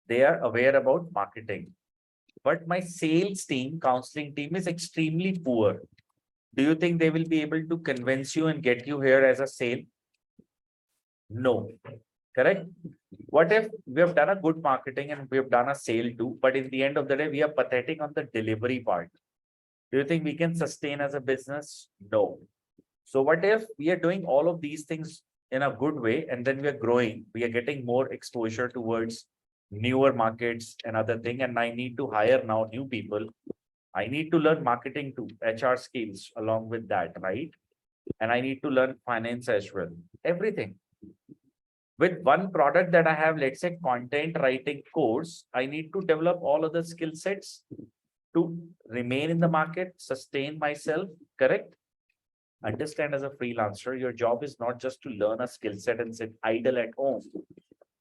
they are aware about marketing, but my sales team, counseling team is extremely poor. Do you think they will be able to convince you and get you here as a sale? No, correct? What if we have done a good marketing and we have done a sale too, but in the end of the day, we are pathetic on the delivery part? Do you think we can sustain as a business? No. So what if we are doing all of these things in a good way and then we are growing, we are getting more exposure towards newer markets and other thing, and I need to hire now new people. I need to learn marketing too, HR skills along with that, right? And I need to learn finance as well. Everything. With one product that I have, let's say content writing course, I need to develop all other skill sets to remain in the market, sustain myself, correct? Understand, as a freelancer, your job is not just to learn a skill set and sit idle at home.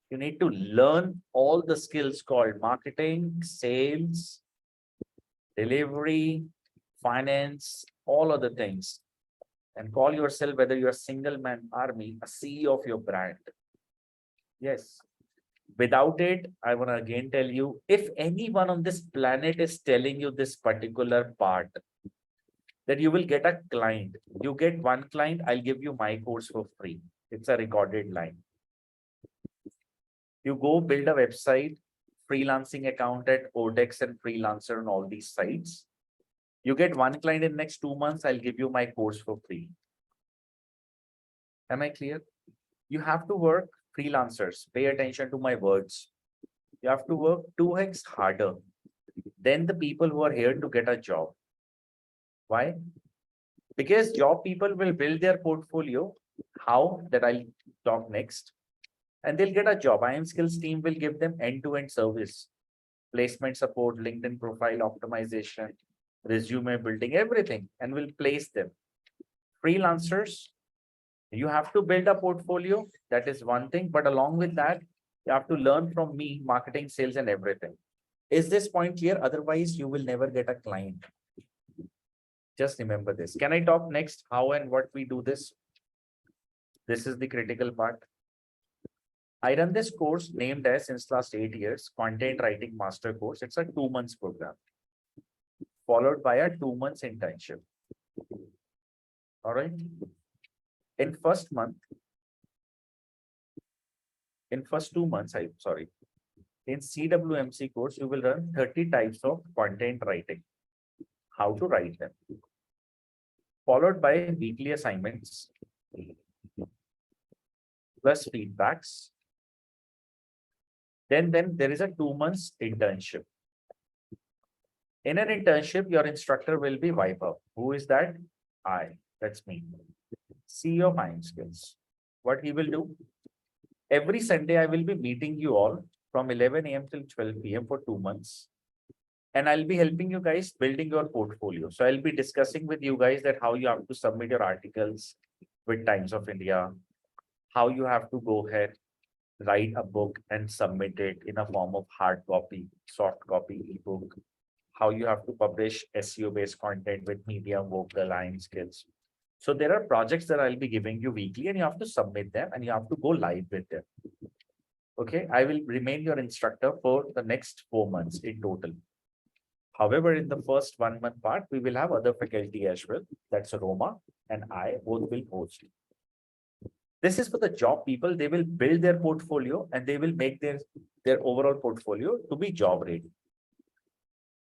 You need to learn all the skills called marketing, sales, delivery, finance, all other things. And call yourself, whether you're a single man army, a CEO of your brand. Yes. Without it, I want to again tell you, if anyone on this planet is telling you this particular part, that you will get a client, you get one client, I'll give you my course for free. It's a recorded line. You go build a website, freelancing account at Odex and Freelancer and all these sites. You get one client in next 2 months, I'll give you my course for free. Am I clear? You have to work, freelancers, pay attention to my words. You have to work 2x harder than the people who are here to get a job. Why? Because job people will build their portfolio. How? That I'll talk next. And they'll get a job. iamskills team will give them end-to-end service, placement support, LinkedIn profile optimization, resume building, everything, and will place them. Freelancers, you have to build a portfolio. That is one thing. But along with that, you have to learn from me, marketing, sales, and everything. Is this point clear? Otherwise, you will never get a client. Just remember this. Can I talk next how and what we do this? This is the critical part. I run this course named as, since last 8 years, Content Writing Master Course. It's a 2 months program, followed by a 2 months internship. All right. In first 2 months, in CWMC course, you will learn 30 types of content writing, how to write them, followed by weekly assignments, plus feedbacks. Then there is a 2 months internship. In an internship, your instructor will be Vaibhav. Who is that? That's me. CEO of iamskills. What he will do? Every Sunday, I will be meeting you all from 11 a.m. till 12 p.m. for 2 months. And I'll be helping you guys building your portfolio. So I'll be discussing with you guys that how you have to submit your articles with Times of India, how you have to go ahead, write a book and submit it in a form of hard copy, soft copy, ebook, how you have to publish SEO-based content with Medium, Vocal, iamskills. So there are projects that I'll be giving you weekly and you have to submit them and you have to go live with them. Okay, I will remain your instructor for the next 4 months in total. However, in the first 1 month part, we will have other faculty as well. That's Roma and I both will host. This is for the job people. They will build their portfolio and they will make their overall portfolio to be job ready.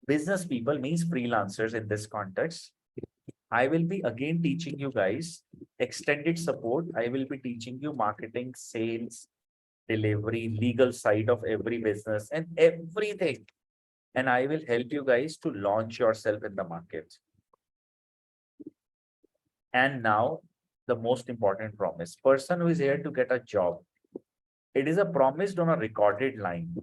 Business people means freelancers in this context. I will be again teaching you guys extended support. I will be teaching you marketing, sales, delivery, legal side of every business and everything. And I will help you guys to launch yourself in the market. And now the most important promise. Person who is here to get a job. It is a promise on a recorded line.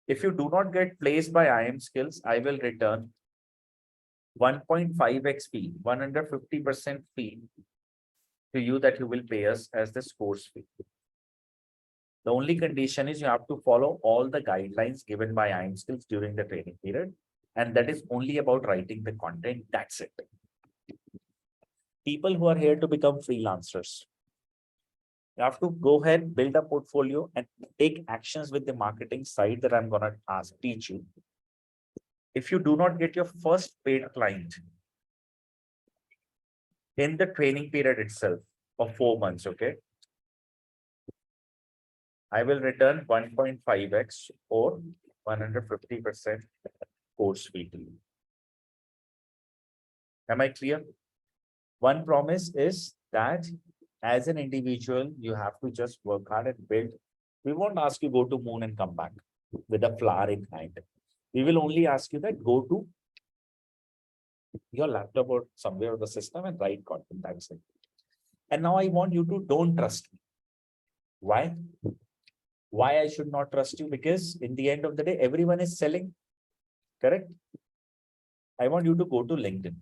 If you do not get placed by iamskills, I will return 1.5x fee, 150% fee to you that you will pay us as this course fee. The only condition is you have to follow all the guidelines given by iamskills during the training period. And that is only about writing the content. That's it. People who are here to become freelancers. You have to go ahead, build a portfolio and take actions with the marketing side that I'm going to teach you. If you do not get your first paid client in the training period itself of 4 months, okay, I will return 1.5x or 150% course fee. Am I clear? One promise is that as an individual, you have to just work hard and build. We won't ask you go to moon and come back with a flower in hand. We will only ask you that go to your laptop or somewhere on the system and write content. That's it. And now I want you to don't trust me. Why? Why I should not trust you? Because in the end of the day, everyone is selling. Correct? I want you to go to LinkedIn.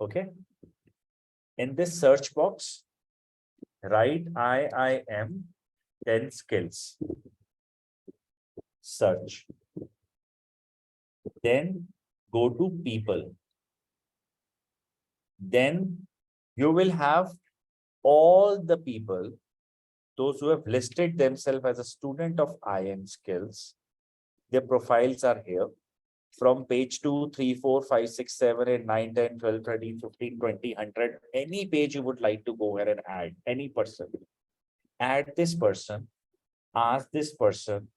Okay. In this search box, write IIM 10 skills. Search. Then go to people. Then you will have all the people, those who have listed themselves as a student of IIM skills. Their profiles are here. From page 2, 3, 4, 5, 6, 7, 8, 9, 10, 12, 13, 15, 20, 100, any page you would like to go ahead and add, any person. Add this person, ask this person,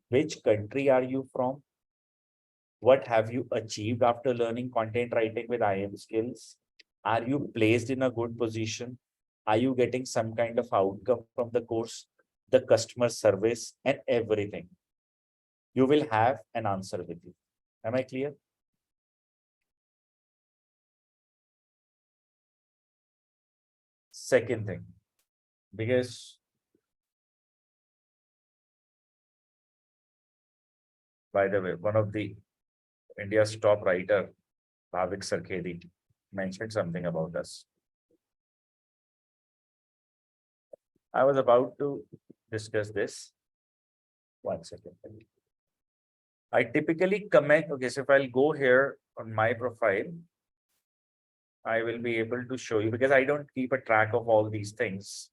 which country are you from? What have you achieved after learning content writing with IIM skills? Are you placed in a good position? Are you getting some kind of outcome from the course, the customer service, and everything? You will have an answer with you. Am I clear? Second thing, because by the way, one of the India's top writer, Bhavik Sarkhedi, mentioned something about us. I was about to discuss this. 1 second. I typically comment, okay, so if I'll go here on my profile, I will be able to show you because I don't keep a track of all these things.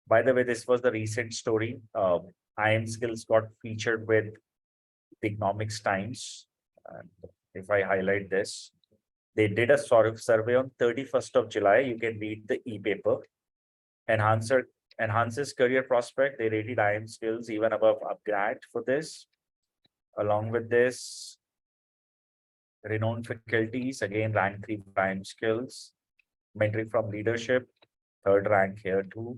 By the way, this was the recent story. IIM skills got featured with the Economics Times. And if I highlight this, they did a sort of survey on 31st of July. You can read the e-paper. Enhances career prospect. They rated IIM skills even above upgrad for this. Along with this, renowned faculties, again, rank 3 IIM skills. Mentoring from leadership, 3rd rank here too.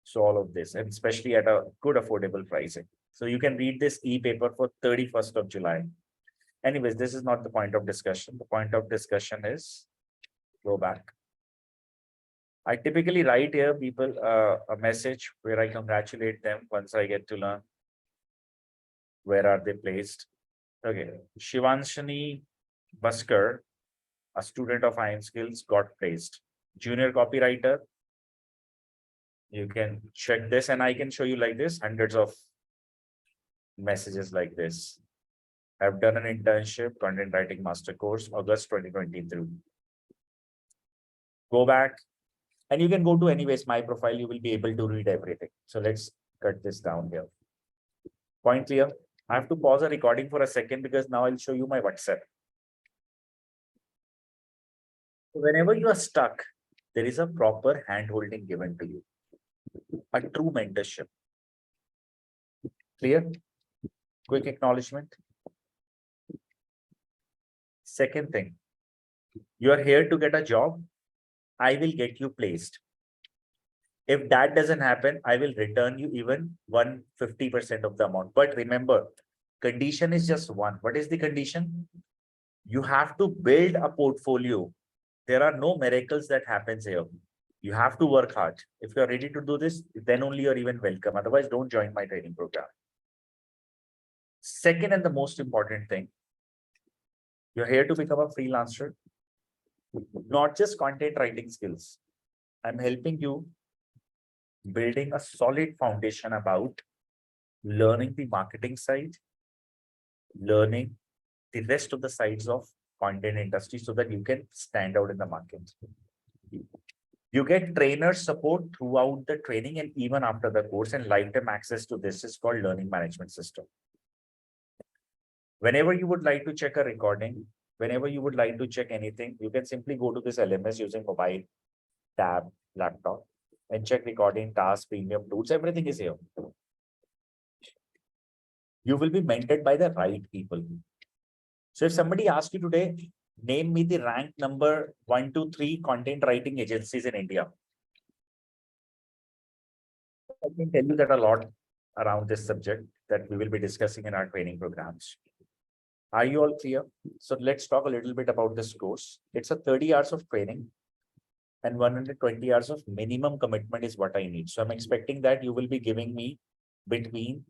So all of this, and especially at a good affordable pricing. So you can read this e-paper for 31st of July. Anyways, this is not the point of discussion. The point of discussion is, go back. I typically write here people a message where I congratulate them once I get to learn where are they placed. Okay, Shivanshani Baskar, a student of IIM skills, got placed. Junior copywriter. You can check this and I can show you like this, hundreds of messages like this. I've done an internship, content writing master course, August 2023. Go back and you can go to anyways, my profile, you will be able to read everything. So let's cut this down here. Point clear? I have to pause the recording for a second because now I'll show you my WhatsApp. Whenever you are stuck, there is a proper hand holding given to you. A true mentorship. Clear? Quick acknowledgement. Second thing, you are here to get a job. I will get you placed. If that doesn't happen, I will return you even 150% of the amount. But remember, condition is just one. What is the condition? You have to build a portfolio. There are no miracles that happens here. You have to work hard. If you're ready to do this, then only you're even welcome. Otherwise, don't join my training program. Second and the most important thing, you're here to become a freelancer, not just content writing skills. I'm helping you building a solid foundation about learning the marketing side, learning the rest of the sides of content industry so that you can stand out in the market. You get trainer support throughout the training and even after the course, and lifetime access to this is called learning management system. Whenever you would like to check a recording, whenever you would like to check anything, you can simply go to this LMS using mobile, tab, laptop, and check recording, tasks, premium tools, everything is here. You will be mentored by the right people. So if somebody asks you today, name me the rank number 1 to 3 content writing agencies in India, I can tell you that a lot around this subject that we will be discussing in our training programs. Are you all clear? So let's talk a little bit about this course. It's a 30 hours of training and 120 hours of minimum commitment is what I need. So I'm expecting that you will be giving me between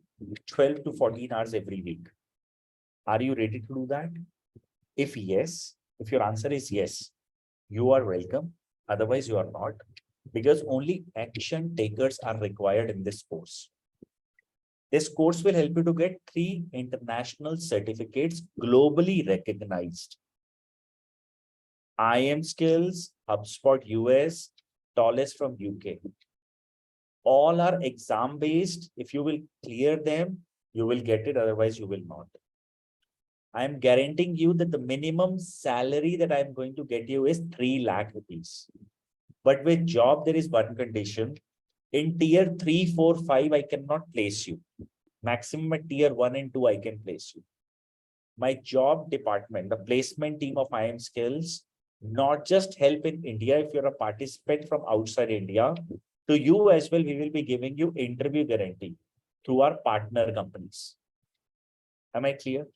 12 to 14 hours every week. Are you ready to do that? If yes, if your answer is yes, you are welcome. Otherwise, you are not, because only action takers are required in this course. This course will help you to get 3 international certificates globally recognized. IM Skills, HubSpot US, Tallest from UK. All are exam based. If you will clear them, you will get it. Otherwise, you will not. I am guaranteeing you that the minimum salary that I am going to get you is 3 lakh rupees. But with job, there is one condition. In tier 3, 4, 5, I cannot place you. Maximum at tier 1 and 2, I can place you. My job department, the placement team of IM Skills, not just help in India. If you're a participant from outside India, to you as well, we will be giving you interview guarantee through our partner companies. Am I clear?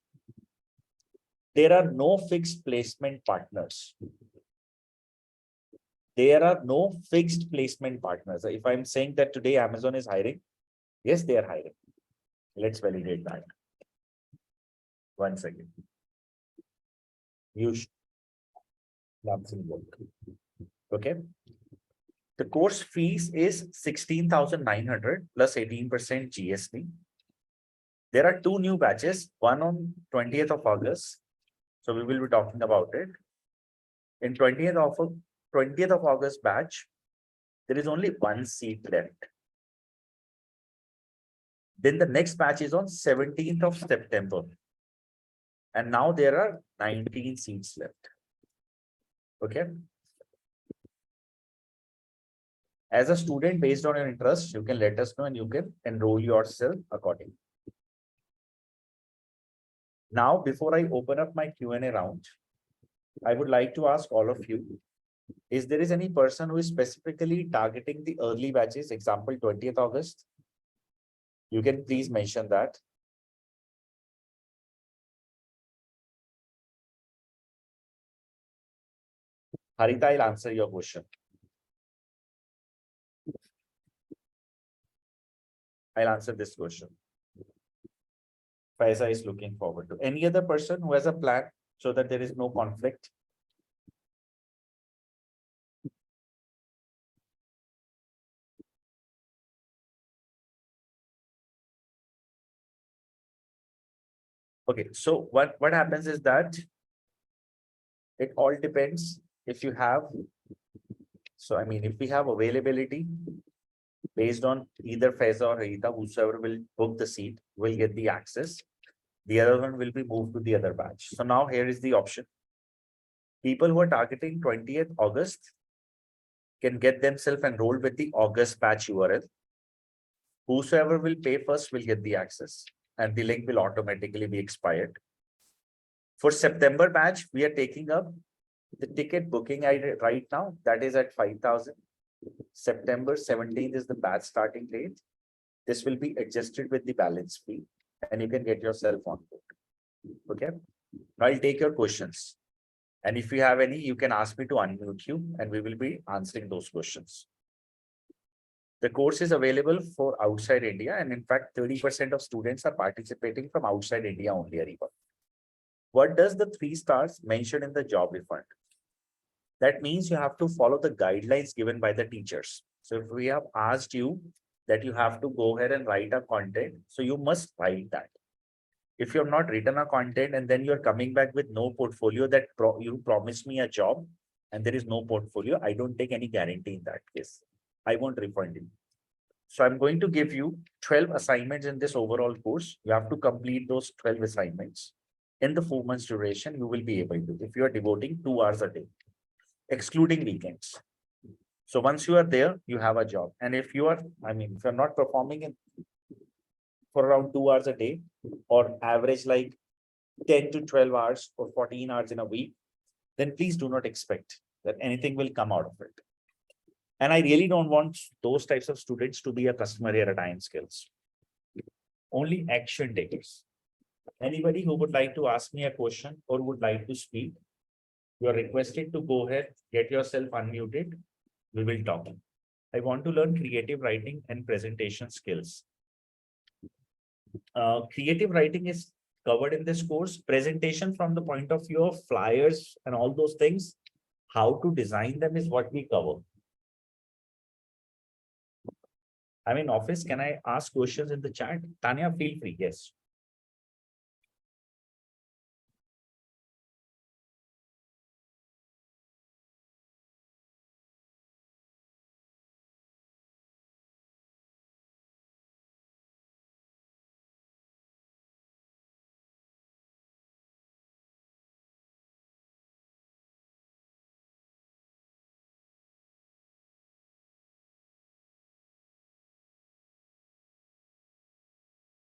There are no fixed placement partners. There are no fixed placement partners. If I'm saying that today Amazon is hiring, yes, they are hiring. Let's validate that. One second. You should. Okay. The course fees is 16,900 plus 18% GST. There are 2 new batches, one on 20th of August. So we will be talking about it. In 20th of August batch, there is only 1 seat left. Then the next batch is on 17th of September. And now there are 19 seats left. Okay. As a student, based on your interest, you can let us know and you can enroll yourself accordingly. Now, before I open up my Q&A round, I would like to ask all of you, is there is any person who is specifically targeting the early batches, example 20th August? You can please mention that. Harita, I'll answer your question. I'll answer this question. Faiza is looking forward to. Any other person who has a plan so that there is no conflict? Okay, so what happens is that it all depends if you have. So, I mean, if we have availability based on either Faiza or Harita, whosoever will book the seat will get the access. The other one will be moved to the other batch. So now here is the option. People who are targeting 20th August can get themselves enrolled with the August batch URL. Whosoever will pay first will get the access and the link will automatically be expired. For September batch, we are taking up the ticket booking right now. That is at 5,000. September 17th is the batch starting date. This will be adjusted with the balance fee and you can get yourself on board. Okay. I'll take your questions. And if you have any, you can ask me to unmute you and we will be answering those questions. The course is available for outside India. And in fact, 30% of students are participating from outside India only, Ariba. What does the 3 stars mentioned in the job refund? That means you have to follow the guidelines given by the teachers. So if we have asked you that you have to go ahead and write a content, so you must write that. If you have not written a content and then you're coming back with no portfolio that you promised me a job, and there is no portfolio, I don't take any guarantee in that case. I won't refund you. So I'm going to give you 12 assignments in this overall course. You have to complete those 12 assignments. In the 4 months duration, you will be able to, if you are devoting 2 hours a day, excluding weekends. So once you are there, you have a job. And if you are, if you're not performing in for around 2 hours a day, or average like 10 to 12 hours or 14 hours in a week, then please do not expect that anything will come out of it. And I really don't want those types of students to be a customer here at iimskills. Only action takers. Anybody who would like to ask me a question or would like to speak, you are requested to go ahead, get yourself unmuted. We will talk. I want to learn creative writing and presentation skills. Creative writing is covered in this course. Presentation from the point of view of flyers and all those things, how to design them is what we cover. Office, can I ask questions in the chat? Tanya, feel free. Yes.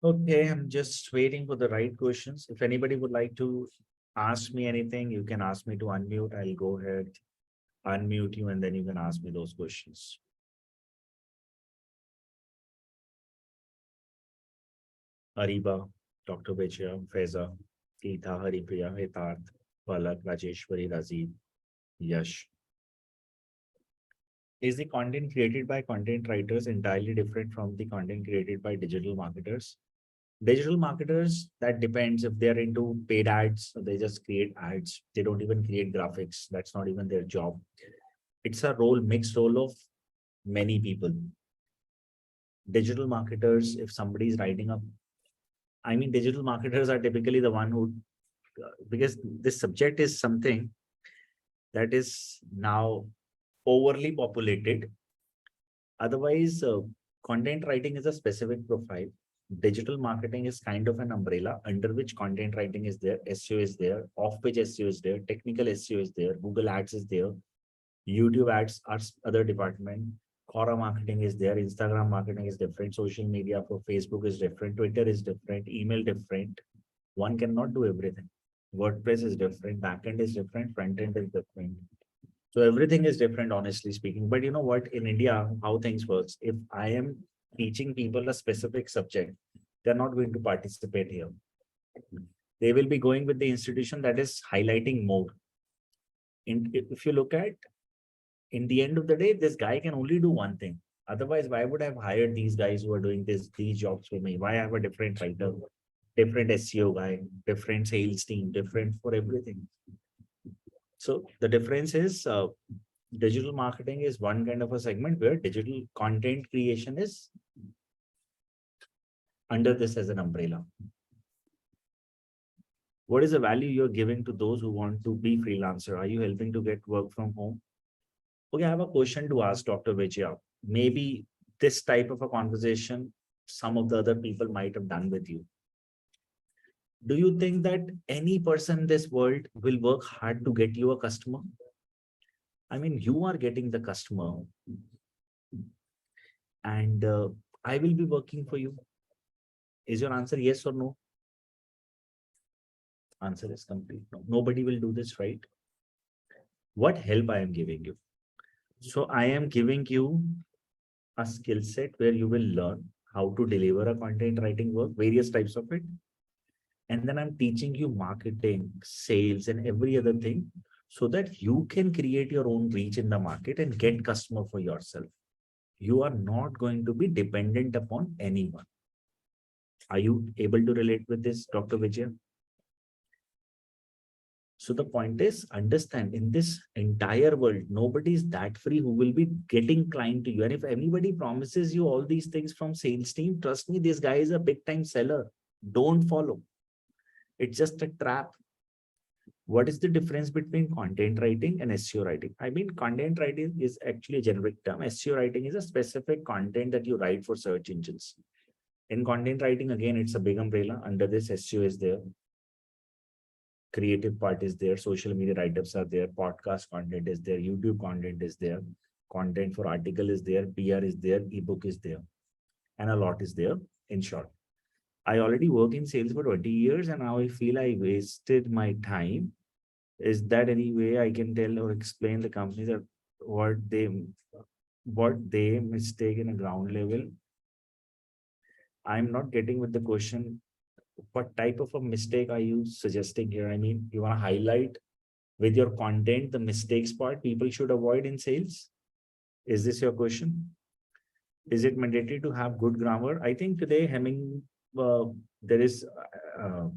Okay, I'm just waiting for the right questions. If anybody would like to ask me anything, you can ask me to unmute. I'll go ahead, unmute you, and then you can ask me those questions. Ariba, Dr. Vijaya, Feza, Geeta, Haripriya, Hitarth, Palak, Rajeshwari, Razib, Yash. Is the content created by content writers entirely different from the content created by digital marketers? Digital marketers, that depends. If they're into paid ads, they just create ads. They don't even create graphics. That's not even their job. It's a mixed role of many people. Digital marketers, if somebody is writing up, digital marketers are typically the one who, because this subject is something that is now overly populated. Otherwise, content writing is a specific profile. Digital marketing is kind of an umbrella under which content writing is there, SEO is there, off-page SEO is there, technical SEO is there, Google Ads is there, YouTube ads are other department, Quora marketing is there, Instagram marketing is different, social media for Facebook is different, Twitter is different, email different. One cannot do everything. WordPress is different, backend is different, front end is different. So everything is different, honestly speaking. But you know what, in India, how things works, if I am teaching people a specific subject, they're not going to participate here. They will be going with the institution that is highlighting more. If you look at, in the end of the day, this guy can only do one thing. Otherwise, why would I have hired these guys who are doing these jobs for me? Why I have a different writer, different SEO guy, different sales team, different for everything? So the difference is digital marketing is one kind of a segment where digital content creation is under this as an umbrella. What is the value you're giving to those who want to be freelancer? Are you helping to get work from home? Okay, I have a question to ask Dr. Vijaya. Maybe this type of a conversation, some of the other people might have done with you. Do you think that any person in this world will work hard to get you a customer? You are getting the customer and I will be working for you. Is your answer yes or no? Answer is complete no. Nobody will do this, right? What help I am giving you? So I am giving you a skill set where you will learn how to deliver a content writing work, various types of it. And then I'm teaching you marketing, sales, and every other thing so that you can create your own reach in the market and get customer for yourself. You are not going to be dependent upon anyone. Are you able to relate with this, Dr. Vijay? So the point is, understand, in this entire world, nobody is that free who will be getting client to you. And if anybody promises you all these things from sales team, trust me, this guy is a big time seller. Don't follow. It's just a trap. What is the difference between content writing and SEO writing? I mean, content writing is actually a generic term. SEO writing is a specific content that you write for search engines. In content writing, again, it's a big umbrella. Under this, SEO is there, creative part is there, social media write-ups are there, podcast content is there, YouTube content is there, content for article is there, PR is there, ebook is there, and a lot is there. In short, I already work in sales for 20 years and now I feel I wasted my time. Is that any way I can tell or explain the company that what they mistake in a ground level? I'm not getting with the question. What type of a mistake are you suggesting here? I mean, you want to highlight with your content the mistakes part people should avoid in sales? Is this your question? Is it mandatory to have good grammar? I think today there is uh,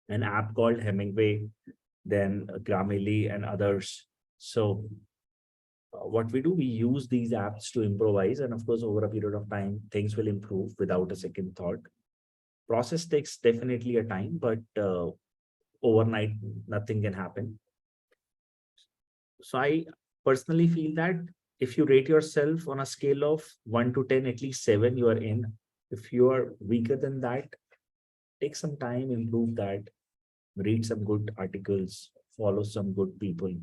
an app called Hemingway, then Grammarly and others. So what we do, we use these apps to improvise, and of course, over a period of time, things will improve without a second thought. Process takes definitely a time, but overnight, nothing can happen. So I personally feel that if you rate yourself on a scale of 1 to 10, at least 7, you are in. If you are weaker than that, take some time, improve that, read some good articles, follow some good people.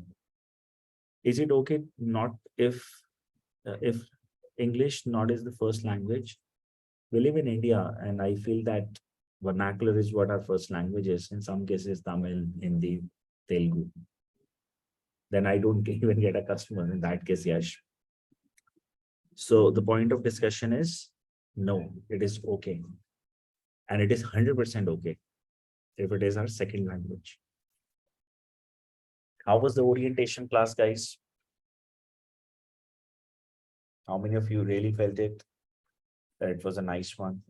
Is it okay not if English not is the first language? We live in India, and I feel that vernacular is what our first language is. In some cases, Tamil, Hindi, Telugu. Then I don't even get a customer in that case, Yash. So the point of discussion is no, it is okay. And it is 100% okay if it is our second language. How was the orientation class, guys? How many of you really felt it? That it was a nice one?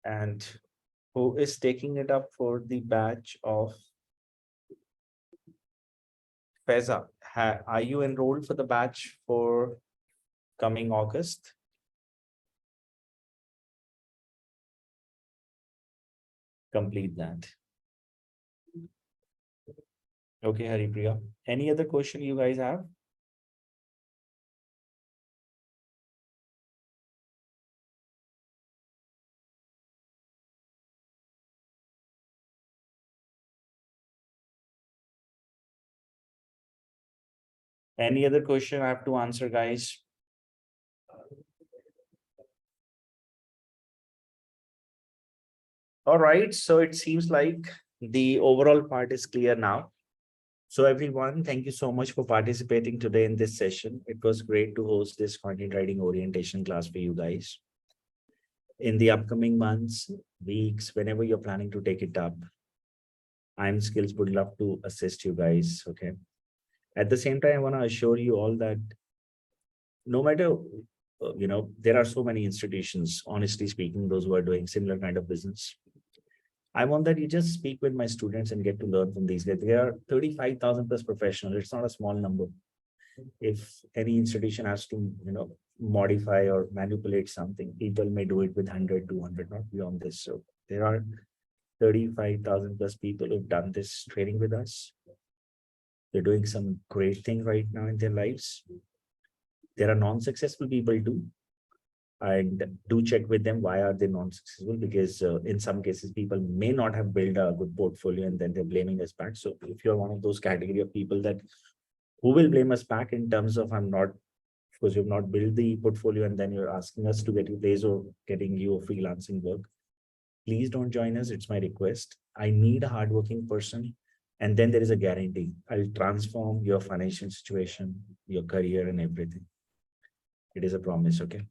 And who is taking it up for the batch of Feza? Are you enrolled for the batch for coming August? Complete that. Okay, Haripriya. Any other question you guys have? Any other question I have to answer, guys? All right, so it seems like the overall part is clear now. So everyone, thank you so much for participating today in this session. It was great to host this content writing orientation class for you guys. In the upcoming months, weeks, whenever you're planning to take it up, I'm Skills would love to assist you guys, okay? At the same time, I want to assure you all that no matter, there are so many institutions, honestly speaking, those who are doing similar kind of business. I want that you just speak with my students and get to learn from these guys. There are 35,000 plus professionals. It's not a small number. If any institution has to, modify or manipulate something, people may do it with 100, 200, not beyond this. So there are 35,000 plus people who've done this training with us. They're doing some great thing right now in their lives. There are non-successful people too. And do check with them why are they non-successful, because in some cases people may not have built a good portfolio and then they're blaming us back. So if you're one of those category of people that who will blame us back in terms of because you've not built the portfolio and then you're asking us to get you place or getting you a freelancing work, please don't join us. It's my request. I need a hardworking person. And then there is a guarantee. I'll transform your financial situation, your career and everything. It is a promise, okay?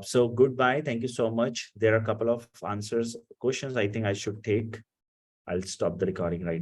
So goodbye. Thank you so much. There are a couple of questions I think I should take. I'll stop the recording right now.